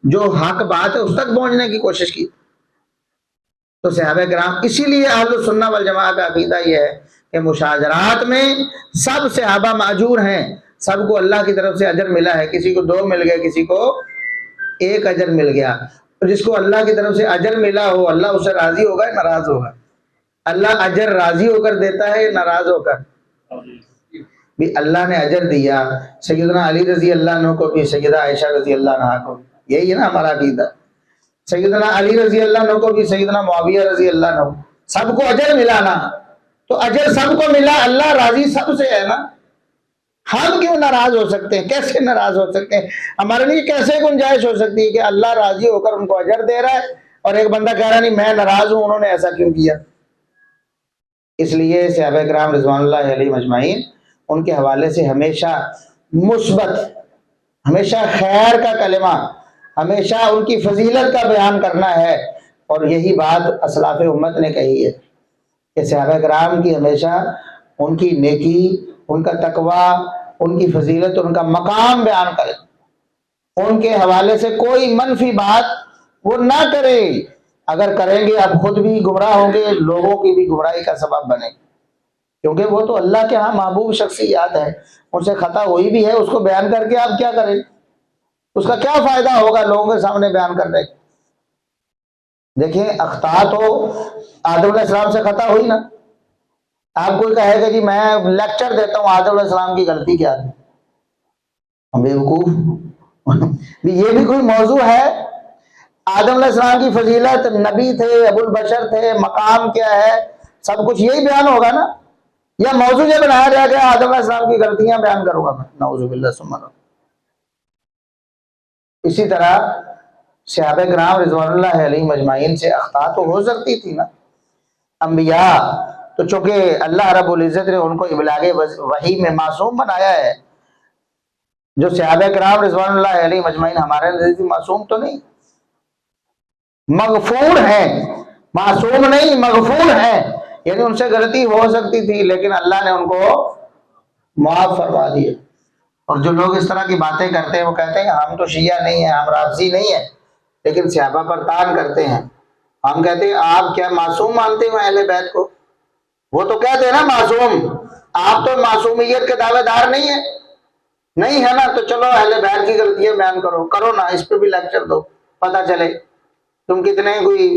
جو حق بات ہے اس تک پہنچنے کی کوشش کی۔ تو صحابہ کرام، اسی لیے اہل السنہ والجماعہ کا عقیدہ یہ ہے کہ مشاجرات میں سب صحابہ ماجور ہیں، سب کو اللہ کی طرف سے اجر ملا ہے، کسی کو 2 مل گئے، کسی کو 1 اجر مل گیا۔ تو جس کو اللہ کی طرف سے اجر ملا ہو، اللہ اس سے راضی ہوگا یا ناراض ہوگا؟ اللہ اجر راضی ہو کر دیتا ہے یا ناراض ہو کر؟ بھی اللہ نے اجر دیا سیدنا علی رضی اللہ عنہ کو بھی، سیدہ عائشہ رضی اللہ عنہ کو، یہی ہے نا ہمارا عقیدہ۔ سیدنا علی رضی اللہ عنہ کو بھی، سیدنا معاویہ رضی اللہ عنہ، سب کو اجر ملا نا، تو اجر سب کو ملا، اللہ راضی سب سے ہے نا۔ ہم کیوں ناراض ہو سکتے ہیں؟ کیسے ناراض ہو سکتے ہیں؟ ہمارے لیے کیسے گنجائش ہو سکتی ہے کہ اللہ راضی ہو کر ان کو اجر دے رہا ہے اور ایک بندہ کہہ رہا نہیں میں ناراض ہوں، انہوں نے ایسا کیوں کیا؟ اس لیے صحابہ کرام رضوان اللہ علیہم اجمعین ان کے حوالے سے ہمیشہ مثبت، ہمیشہ خیر کا کلمہ، ہمیشہ ان کی فضیلت کا بیان کرنا ہے، اور یہی بات اسلاف امت نے کہی ہے کہ صحابہ کرام کی ہمیشہ ان کی نیکی، ان کا تقوی، ان کی فضیلت، ان کا مقام بیان کرے، ان کے حوالے سے کوئی منفی بات وہ نہ کرے۔ اگر کریں گے آپ خود بھی گمراہ ہوں گے، لوگوں کی بھی گمراہی کا سبب بنے، کیونکہ وہ تو اللہ کے ہاں محبوب شخصیات ہے، ان سے خطا ہوئی بھی ہے، اس کو بیان کر کے آپ کیا کریں؟ اس کا کیا فائدہ ہوگا لوگوں کے سامنے بیان کرنے؟ دیکھیں اخطاء تو آدم علیہ السلام سے خطا ہوئی نا۔ آپ کوئی کہے گا جی میں لیکچر دیتا ہوں آدم علیہ السلام کی غلطی کیا تھی، بیوقوف، یہ بھی کوئی موضوع ہے؟ آدم علیہ السلام کی فضیلت، نبی تھے، ابو البشر تھے، مقام کیا ہے، سب کچھ یہی بیان ہوگا نا، یا موضوع یہ بنایا جائے گا آدم علیہ السلام کی غلطیاں بیان کروں گا میں؟ نعوذ باللہ ثم نعوذ۔ اسی طرح صحابہ کرام رضوان اللہ علیہم اجمعین سے اخطاء تو ہو سکتی تھی نا۔ انبیاء تو چونکہ اللہ رب العزت نے ان کو ابلاغ وحی میں معصوم بنایا ہے، جو صحابہ کرام رضوان اللہ علیہم اجمعین ہمارے نزدیک معصوم تو نہیں، مغفور ہیں، معصوم نہیں مغفور ہیں، یعنی ان سے غلطی ہو سکتی تھی لیکن اللہ نے ان کو معاف فرما دیا۔ اور جو لوگ اس طرح کی باتیں کرتے ہیں وہ کہتے ہیں ہم تو شیعہ نہیں ہیں، ہم رافضی نہیں ہیں، لیکن صحابہ پر طعن کرتے ہیں۔ ہم کہتے ہیں آپ کیا معصوم مانتے ہیں اہل بیت کو؟ وہ تو کہتے ہیں نا معصوم، آپ تو معصومیت کے دعوے دار نہیں ہیں، نہیں ہے نا، تو چلو اہل بیت کی غلطیاں بیان کرو نا، اس پہ بھی لیکچر دو، پتہ چلے تم کتنے کوئی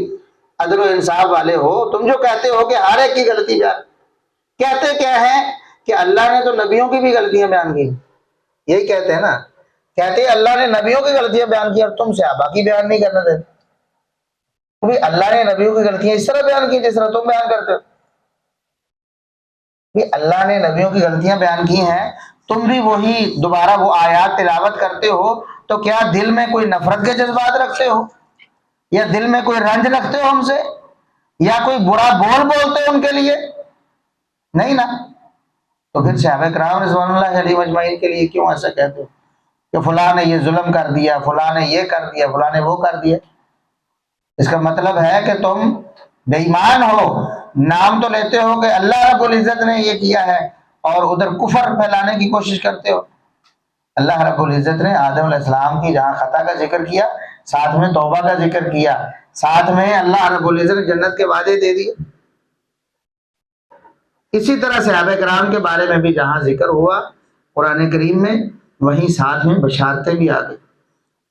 عدل و انصاف والے ہو۔ تم جو کہتے ہو کہ ہر ایک کی غلطی بیان، کہتے کیا ہے کہ اللہ نے تو نبیوں کی بھی غلطیاں بیان کی، یہی کہتے ہیں نا، کہتے ہیں اللہ نے نبیوں کی غلطیاں بیان کی اور تم صحابہ کی بیان نہیں کرنا دیتے۔ اللہ نے نبیوں کی غلطیاں اس طرح بیان کی جس طرح تم بیان کرتے ہو۔ اللہ نے نبیوں کی غلطیاں بیان کی ہیں، تم بھی وہی دوبارہ وہ آیات تلاوت کرتے ہو، تو کیا دل میں کوئی نفرت کے جذبات رکھتے ہو، یا دل میں کوئی رنج رکھتے ہو ہم سے، یا کوئی برا بول بولتے ہو ان کے لیے؟ نہیں نا۔ تو پھر صحابہ کرام رضوان اللہ علیہم اجمعین کے لیے کیوں ایسا کہتے ہو کہ فلاں نے یہ ظلم کر دیا، فلاں نے یہ کر دیا، فلاں نے وہ کر دیا؟ اس کا مطلب ہے کہ تم بے ایمان ہو، نام تو لیتے ہو کہ اللہ رب العزت نے یہ کیا ہے اور ادھر کفر پھیلانے کی کوشش کرتے ہو۔ اللہ رب العزت نے آدم علیہ السلام کی جہاں خطا کا ذکر کیا، ساتھ میں توبہ کا ذکر کیا، ساتھ میں اللہ رب العزت نے جنت کے وعدے دے دیے۔ اسی طرح صحابہ کرام کے بارے میں بھی جہاں ذکر ہوا قرآن کریم میں، وہیں ساتھ میں بشارتیں بھی آ گئی۔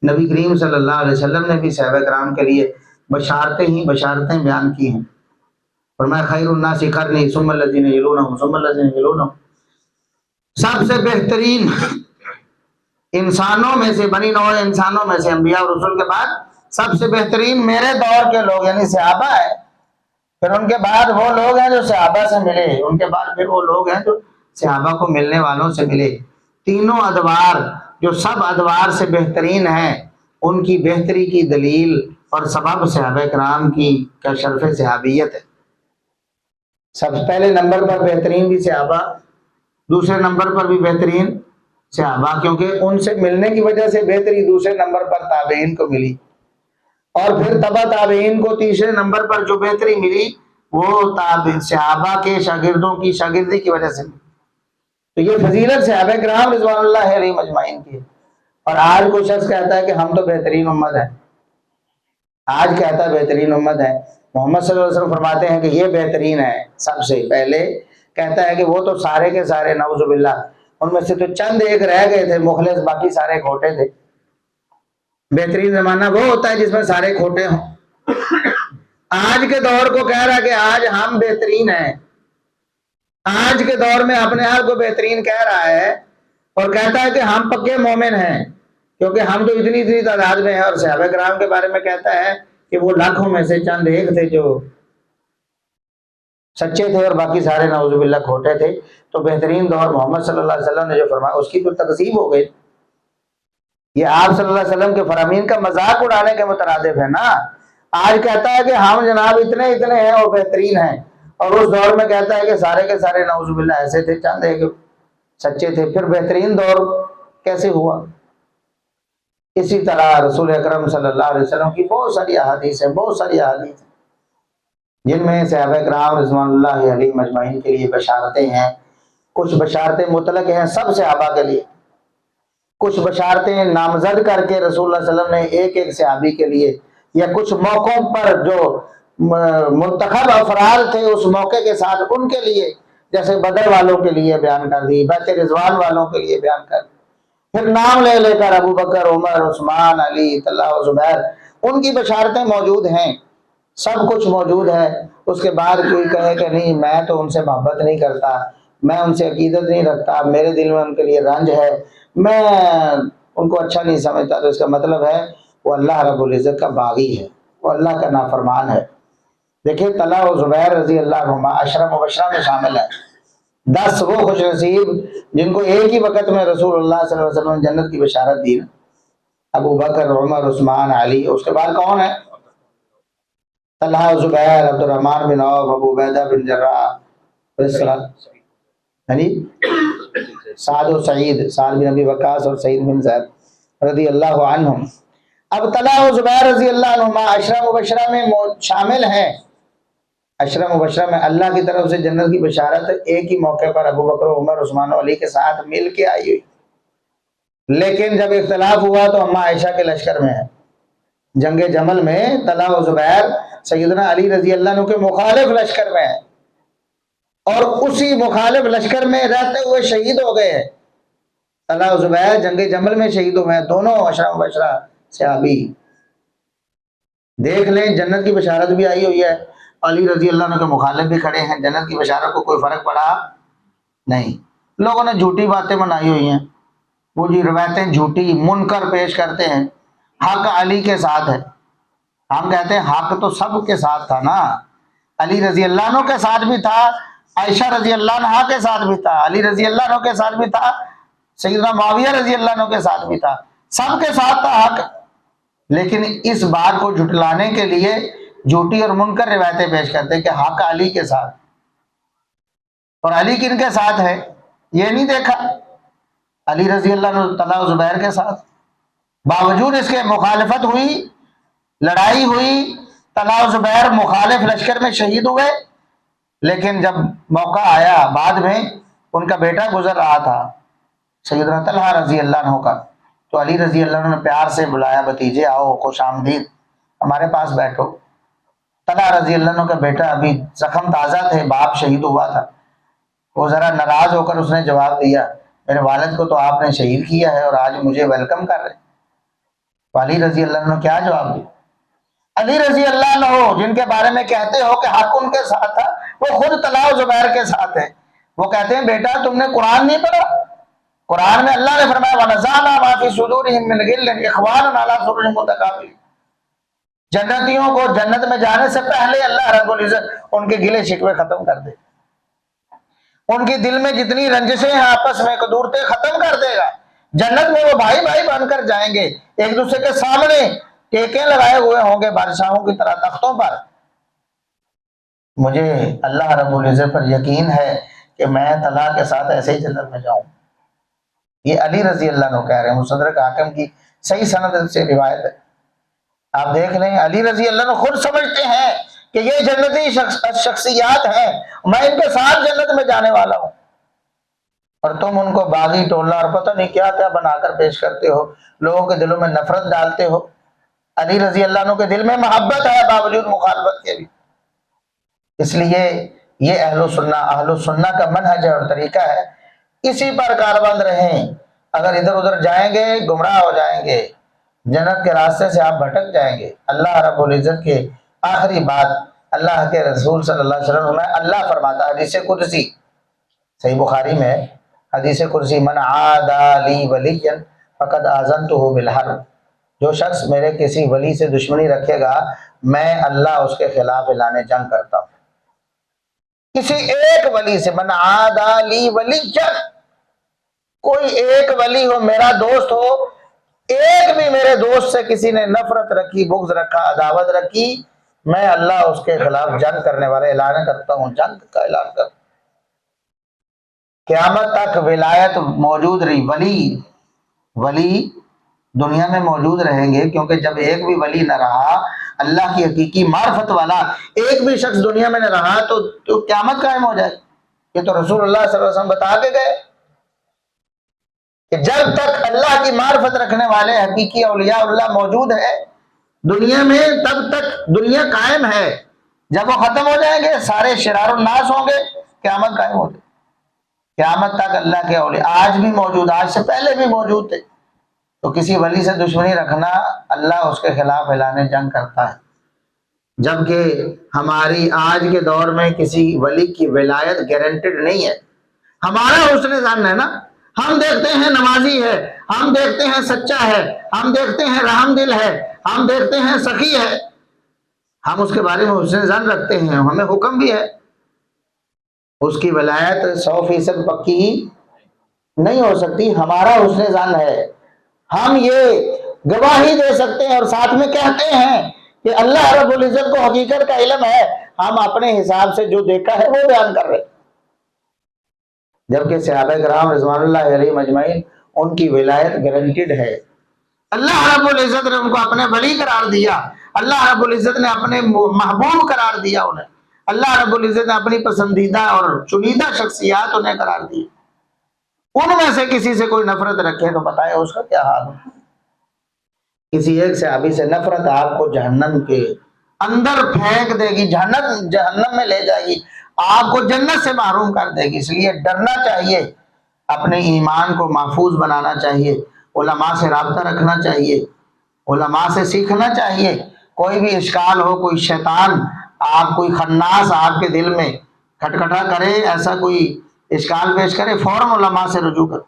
نبی کریم صلی اللہ علیہ وسلم نے بھی صحابہ کرام کے لیے بشارتیں ہی بشارتیں بیان کی ہیں۔ فرمایا خیر الناس قرنی ثم الذین یلونہم ثم الذین یلونہم، سب سے بہترین انسانوں میں سے، بنی نوع انسانوں میں سے، انبیاء اور رسول کے بعد سب سے بہترین میرے دور کے لوگ یعنی صحابہ ہیں، پھر ان کے بعد وہ لوگ ہیں جو صحابہ سے ملے، ان کے بعد پھر وہ لوگ ہیں جو صحابہ کو ملنے والوں سے ملے۔ تینوں ادوار جو سب ادوار سے بہترین ہیں، ان کی بہتری کی دلیل اور سبب صحابہ کرام کی کا شرف صحابیت ہے۔ سب سے پہلے نمبر پر بہترین بھی صحابہ، دوسرے نمبر پر بھی بہترین صحابہ، کیونکہ ان سے ملنے کی وجہ سے بہتری دوسرے نمبر پر تابعین کو ملی، اور پھر تبع تابعین کو تیسرے نمبر پر جو بہتری ملی وہ صحابہ کے شاگردوں کی شاگردی کی وجہ سے ملی۔ تو یہ فضیلت صحابہ کرام رضوان اللہ علیہم اجمعین کی ہے۔ اور آج کوئی شخص کہتا ہے کہ ہم تو بہترین امت ہیں، آج کہتا ہے بہترین امت ہے، محمد صلی اللہ علیہ وسلم فرماتے ہیں کہ یہ بہترین ہے، سب سے پہلے کہتا ہے کہ وہ تو سارے کے سارے نعوذ باللہ ان میں سے تو چند ایک رہ گئے تھے مخلص، باقی سارے کھوٹے تھے۔ بہترین زمانہ وہ ہوتا ہے جس میں سارے کھوٹے ہوں۔ آج کے دور کو کہہ رہا ہے کہ آج ہم بہترین ہیں، آج کے دور میں اپنے آپ کو بہترین کہہ رہا ہے اور کہتا ہے کہ ہم پکے مومن ہیں کیونکہ ہم تو اتنی تعداد میں ہیں، اور صحابہ کرام کے بارے میں کہتا ہے کہ وہ لاکھوں میں سے چند ایک تھے جو سچے تھے اور باقی سارے نعوذ باللہ کھوٹے تھے۔ تو بہترین دور محمد صلی اللہ علیہ وسلم نے جو فرمایا اس کی تو تکذیب ہو گئی، یہ آپ صلی اللہ علیہ وسلم کے فرامین کا مذاق اڑانے کے مترادف ہے نا۔ آج کہتا ہے کہ ہم جناب اتنے اتنے ہیں اور بہترین ہیں، اور اس دور میں کہتا ہے کہ سارے کے سارے نعوذ باللہ ایسے تھے، چند ایک سچے تھے۔ پھر بہترین دور کیسے ہوا؟ اسی طرح رسول اکرم صلی اللہ علیہ وسلم کی بہت ساری احادیث ہیں، بہت ساری احادیث ہیں جن میں صحابہ کرام رضوان اللہ علیہم اجمعین کے لیے بشارتیں ہیں۔ کچھ بشارتیں مطلق ہیں سب صحابہ کے لیے، کچھ بشارتیں نامزد کر کے رسول اللہ صلی اللہ علیہ وسلم نے ایک ایک صحابی کے لیے، یا کچھ موقعوں پر جو منتخب افراد تھے اس موقع کے ساتھ ان کے لیے، جیسے بدر والوں کے لیے بیان کر دی، بیعت رضوان والوں کے لیے بیان کر دی۔ پھر نام لے لے کر ابو بکر، عمر، عثمان، علی، طلحہ و زبیر، ان کی بشارتیں موجود ہیں، سب کچھ موجود ہے۔ اس کے بعد کوئی کہے کہ نہیں میں تو ان سے محبت نہیں کرتا، میں ان سے عقیدت نہیں رکھتا، میرے دل میں ان کے لیے رنج ہے، میں ان کو اچھا نہیں سمجھتا، تو اس کا مطلب ہے وہ اللہ رب العزت کا باغی ہے، وہ اللہ کا نافرمان ہے۔ دیکھیں طلحہ و زبیر رضی اللہ عنہما عشرہ مبشرہ میں شامل ہے، 10 وہ خوش نصیب جن کو ایک ہی وقت میں رسول اللہ صلی اللہ علیہ وسلم نے جنت کی بشارت دی، ابو بکر، عمر، عثمان، علی۔ اس کے بعد کون ہے؟ طلحہ، زبیر، عبد الرحمن بن عوف، ابو عبیدہ بن جراح، سعد و سعید، سعد بن ابی وقاص اور سعید بن زید رضی اللہ عنہم۔ اب طلحہ و زبیر رضی اللہ عنہما عشرہ مبشرہ میں شامل ہیں۔ عشرہ مبشرہ میں اللہ کی طرف سے جنت کی بشارت ایک ہی موقع پر ابو بکر، عمر، عثمان و علی کے ساتھ مل کے آئی ہوئی، لیکن جب اختلاف ہوا تو اما عائشہ کے لشکر میں ہے۔ جنگ جمل میں طلحہ و زبیر سیدنا علی رضی اللہ عنہ کے مخالف لشکر میں ہیں، اور اسی مخالف لشکر میں رہتے ہوئے شہید ہو گئے ہیں۔ طلحہ و زبیر جنگ جمل میں شہید ہوئے ہیں، دونوں عشرہ مبشرہ صحابی۔ دیکھ لیں جنت کی بشارت بھی آئی ہوئی ہے، علی رضی اللہ عنہ کے مخالف بھی کھڑے ہیں، جنت کی بشارت کو کوئی فرق پڑا نہیں۔ لوگوں نے جھوٹی باتیں بنائی ہوئی ہیں، وہ جی روایتیں جھوٹی منکر پیش کرتے ہیں۔ حق علی کے ساتھ ہے، ہم کہتے ہیں حق تو سب کے ساتھ تھا نا، علی رضی اللہ عنہ کے ساتھ بھی تھا، عائشہ رضی اللہ عنہ کے ساتھ بھی تھا، علی رضی اللہ عنہ کے ساتھ بھی تھا، سیدنا معاویہ رضی اللہ عنہ کے ساتھ بھی تھا، سب کے ساتھ تھا حق۔ لیکن اس بات کو جھٹلانے کے لیے جھوٹی اور منکر روایتیں پیش کرتے ہیں کہ حق علی کے ساتھ، اور علی کن کے ساتھ ہے یہ نہیں دیکھا، علی رضی اللہ عنہ طلحہ و زبیر کے ساتھ۔ باوجود اس کے مخالفت ہوئی، لڑائی ہوئی، طلحہ و زبیر مخالف لشکر میں شہید ہوئے، لیکن جب موقع آیا بعد میں ان کا بیٹا گزر رہا تھا سیدنا طلحہ رضی اللہ عنہ کا، تو علی رضی اللہ عنہ نے پیار سے بلایا، بھتیجے آؤ، خوش آمدید، ہمارے پاس بیٹھو۔ طلحہ رضی اللہ عنہ کا بیٹا ابھی زخم تازہ تھے، باپ شہید ہوا تھا، وہ ذرا ناراض ہو کر اس نے جواب دیا میرے والد کو تو آپ نے شہید کیا ہے اور آج مجھے ویلکم کر رہے ہیں۔ تو علی رضی اللہ عنہ کیا جواب دیا؟ علی رضی اللہ عنہ جن کے بارے میں کہتے ہو کہ حق ان کے ساتھ تھا، وہ خود طلحہ و زبیر کے ساتھ ہیں۔ وہ کہتے ہیں بیٹا تم نے قرآن نہیں پڑھا؟ قرآن میں اللہ نے فرمایا وَنَزَعْنَا مَا فِي صُدُورِهِم مِّنْ غِلٍّ إِخْوَانًا عَلَىٰ سُرُرٍ مُتَقَابِلِينَ۔ جنتیوں کو جنت میں جانے سے پہلے اللہ رب العزت ان کے گلے شکوے ختم کر دے، ان کے دل میں جتنی رنجشیں ہیں آپس میں قدورتیں ختم کر دے گا۔ جنت میں وہ بھائی بھائی بن کر جائیں گے، ایک دوسرے کے سامنے ٹیکیں لگائے ہوئے ہوں گے بادشاہوں کی طرح تختوں پر۔ مجھے اللہ رب العزت پر یقین ہے کہ میں طلاق کے ساتھ ایسے ہی جنت میں جاؤں. یہ علی رضی اللہ عنہ کہہ رہے ہیں، مستدرک حاکم کی صحیح سند سے روایت ہے. آپ دیکھ لیں علی رضی اللہ عنہ خود سمجھتے ہیں کہ یہ جنتی شخصیات ہیں، میں ان کے ساتھ جنت میں جانے والا ہوں، اور تم ان کو باغی ٹولہ اور پتہ نہیں کیا کیا بنا کر پیش کرتے ہو، لوگوں کے دلوں میں نفرت ڈالتے ہو. علی رضی اللہ عنہ کے دل میں محبت ہے باوجود مخالفت کے بھی. اس لیے یہ اہل السنہ کا منہج اور طریقہ ہے، اسی پر کاربند رہیں. اگر ادھر ادھر جائیں گے گمراہ ہو جائیں گے، جنت کے راستے سے آپ بھٹک جائیں گے. اللہ رب العزت کے آخری بات اللہ کے رسول صلی اللہ علیہ وسلم میں اللہ فرماتا ہے، حدیث قدسی صحیح بخاری میں حدیث قدسی، من عادی لی ولیا فقد آذنتہ بالحرب، جو شخص میرے کسی ولی سے دشمنی رکھے گا میں اللہ اس کے خلاف اعلان جنگ کرتا ہوں. کسی ایک ولی سے، من عادی لی ولیا، کوئی ایک ولی ہو میرا دوست ہو، ایک بھی میرے دوست سے کسی نے نفرت رکھی، بغض رکھا، عداوت رکھی، میں اللہ اس کے خلاف جنگ کرنے والا اعلان کرتا ہوں، جنگ کا اعلان کرتا ہوں. قیامت تک ولایت موجود رہی. ولی دنیا میں موجود رہیں گے، کیونکہ جب ایک بھی ولی نہ رہا، اللہ کی حقیقی معرفت والا ایک بھی شخص دنیا میں نہ رہا تو قیامت قائم ہو جائے. یہ تو رسول اللہ صلی اللہ علیہ وسلم بتا کے گئے کہ جب تک اللہ کی معرفت رکھنے والے حقیقی اولیاء اللہ موجود ہے دنیا میں، تب تک دنیا قائم ہے. جب وہ ختم ہو جائیں گے سارے شرار الناس ہوں گے، قیامت قائم ہو جائے. قیامت تک اللہ کے اولیاء آج بھی موجود، آج سے پہلے بھی موجود تھے. تو کسی ولی سے دشمنی رکھنا، اللہ اس کے خلاف اعلان جنگ کرتا ہے. جبکہ ہماری آج کے دور میں کسی ولی کی ولایت گارنٹیڈ نہیں ہے. ہمارا حسن ظن ہے نا، ہم دیکھتے ہیں نمازی ہے، ہم دیکھتے ہیں سچا ہے، ہم دیکھتے ہیں رحم دل ہے، ہم دیکھتے ہیں سخی ہے، ہم اس کے بارے میں حسن ظن رکھتے ہیں، ہمیں حکم بھی ہے. اس کی ولایت 100% پکی نہیں ہو سکتی. ہمارا حسن ظن ہے، ہم یہ گواہی دے سکتے ہیں اور ساتھ میں کہتے ہیں کہ اللہ رب العزت کو حقیقت کا علم ہے، ہم اپنے حساب سے جو دیکھا ہے وہ بیان کر رہے ہیں. جبکہ صحابہ کرام رضوان اللہ علیہ مجمعین ان کی ولایت گارنٹیڈ ہے. اللہ رب العزت نے ان کو اپنے ولی قرار دیا، اللہ رب العزت نے اپنے محبوب قرار دیا انہیں، اللہ رب العزت نے اپنی پسندیدہ اور چنیدہ شخصیات انہیں قرار دی. ان میں سے کسی سے کوئی نفرت رکھے تو بتائے اس کا کیا حال ہے. کسی ایک صحابی سے نفرت آپ کو جہنم کے اندر پھینک دے گی، جہنم میں لے جائے گی، آپ کو جنت سے محروم کر دے گی. اس لیے ڈرنا چاہیے، اپنے ایمان کو محفوظ بنانا چاہیے، علماء سے رابطہ رکھنا چاہیے، علماء سے سیکھنا چاہیے. کوئی بھی اشکال ہو، کوئی شیطان کوئی خناس آپ کے دل میں کھٹکھٹا کرے، ایسا کوئی اشکال پیش کرے، فوراً علماء سے رجوع کرو.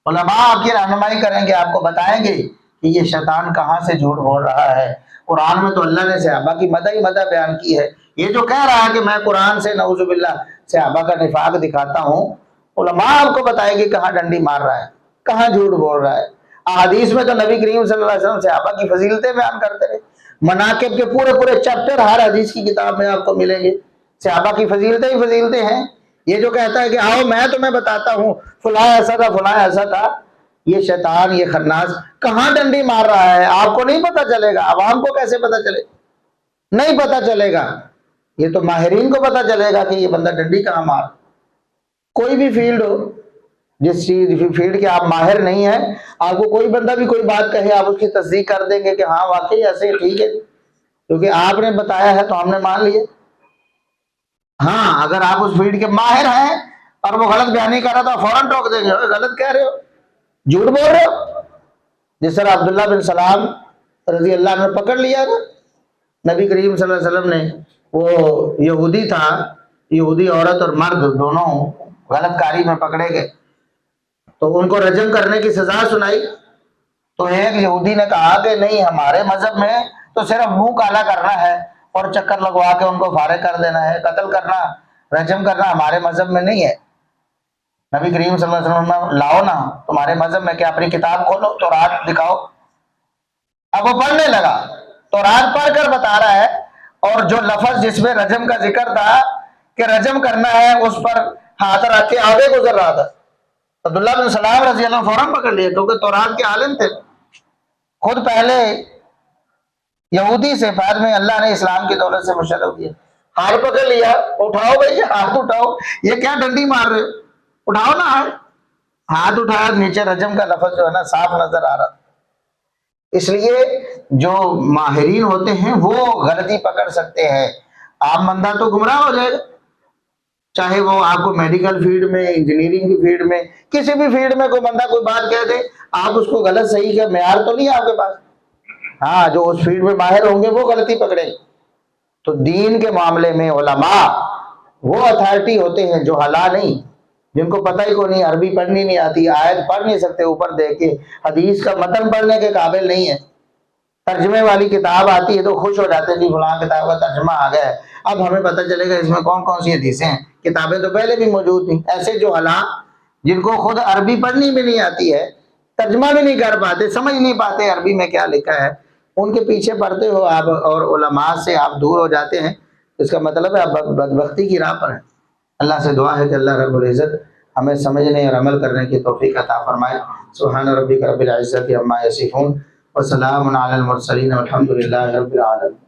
علماء آپ کی رہنمائی کریں گے، آپ کو بتائیں گے کہ یہ شیطان کہاں سے جھوٹ بول رہا ہے. قرآن میں تو اللہ نے صحابہ کی مدح ہی مدح بیان کی ہے. یہ جو کہہ رہا ہے کہ میں قرآن سے نعوذ باللہ صحابہ کا نفاق دکھاتا ہوں، علماء آپ کو بتائیں گے کہاں ڈنڈی مار رہا ہے، کہاں جھوٹ بول رہا ہے. احادیث میں تو نبی کریم صلی اللہ علیہ وسلم صحابہ کی فضیلتیں بیان کرتے رہے. مناقب کے پورے چیپٹر ہر حدیث کی کتاب میں آپ کو ملیں گے. صحابہ کی فضیلتیں ہی فضیلتیں ہیں. یہ جو کہتا ہے کہ آؤ میں تمہیں بتاتا ہوں فلاں ایسا تھا، فلاں ایسا تھا، یہ شیطان، یہ خناس کہاں ڈنڈی مار رہا ہے آپ کو نہیں پتا چلے گا. عوام کو کیسے پتا چلے؟ نہیں پتا چلے گا. یہ تو ماہرین کو پتا چلے گا کہ یہ بندہ ڈنڈی کہاں مار. کوئی بھی فیلڈ ہو، جس چیز فیلڈ کے آپ ماہر نہیں ہیں، آپ کو کوئی بندہ بھی کوئی بات کہے آپ اس کی تصدیق کر دیں گے کہ ہاں واقعی ایسے ٹھیک ہے، کیونکہ آپ نے بتایا ہے تو ہم نے مان لیے. ہاں اگر آپ اس فیلڈ کے ماہر ہیں اور وہ غلط بیانی کر رہا تو فوراً ٹوک دیں گے، غلط کہہ رہے ہو، جھوٹ بول رہے ہو. جس طرح عبداللہ بن سلام رضی اللہ عنہ پکڑ لیا تھا نبی کریم صلی اللہ علیہ وسلم نے. وہ یہودی تھا، یہودی عورت اور مرد دونوں غلط کاری میں پکڑے گئے تو ان کو رجم کرنے کی سزا سنائی. تو ایک یہودی نے کہا کہ نہیں، ہمارے مذہب میں تو صرف منہ کالا کرنا ہے اور چکر لگوا کے ان کو فارغ کر دینا ہے، قتل کرنا، رجم کرنا ہمارے مذہب میں نہیں ہے. نبی کریم صلی اللہ علیہ وسلم لاؤ نا تمہارے مذہب میں کیا، اپنی کتاب کھولو تورات دکھاؤ. اب وہ پڑھنے لگا، تورات پڑھ کر بتا رہا ہے اور جو لفظ جس میں رجم کا ذکر تھا کہ رجم کرنا ہے اس پر ہاتھ رکھ کے آگے گزر رہا تھا، عبداللہ بن سلام رضی اللہ عنہ فوراً پکڑ لیا، کیونکہ تورات کے عالم تھے، خود پہلے یہودی سے، بعد میں اللہ نے اسلام کی دولت سے مشرف کیا، ہاتھ پکڑ لیا، اٹھاؤ بھائی ہاتھ اٹھاؤ، یہ کیا ڈنڈی مار رہے ہو، اٹھاؤ نا ہاتھ اٹھایا، نیچے رجم کا لفظ جو ہے نا صاف نظر آ رہا۔ اس لیے جو ماہرین ہوتے ہیں وہ غلطی پکڑ سکتے ہیں، عام بندہ تو گمراہ ہو جائے گا، چاہے وہ آپ کو میڈیکل فیلڈ میں، انجینئرنگ کی فیلڈ میں، کسی بھی فیلڈ میں کوئی بندہ کوئی بات کہہ دے، آپ اس کو غلط صحیح کا معیار تو نہیں ہے آپ کے پاس، ہاں جو اس فیلڈ میں ماہر ہوں گے وہ غلطی پکڑیں۔ تو دین کے معاملے میں علماء وہ اتھارٹی ہوتے ہیں جو حلا نہیں، جن کو پتہ ہی کو نہیں، عربی پڑھنی نہیں آتی، آیت پڑھ نہیں سکتے اوپر دیکھ کے، حدیث کا متن پڑھنے کے قابل نہیں ہے، ترجمے والی کتاب آتی ہے تو خوش ہو جاتے ہیں جی فلاں کتاب کا ترجمہ آ گیا ہے، اب ہمیں پتہ چلے گا اس میں کون کون سی حدیثیں ہیں، کتابیں تو پہلے بھی موجود تھیں۔ ایسے جو حلا جن کو خود عربی پڑھنی بھی نہیں آتی ہے، ترجمہ بھی نہیں کر پاتے، سمجھ نہیں پاتے عربی میں کیا لکھا ہے، ان کے پیچھے پڑھتے ہو آپ اور علماء سے آپ دور ہو جاتے ہیں، اس کا مطلب ہے آپ بدبختی کی راہ پر ہیں۔ اللہ سے دعا ہے کہ اللہ رب العزت ہمیں سمجھنے اور عمل کرنے کی توفیق عطا فرمائے۔ سبحان ربک رب العزت عما یصفون وسلام علی المرسلین والحمد للہ رب العالمین۔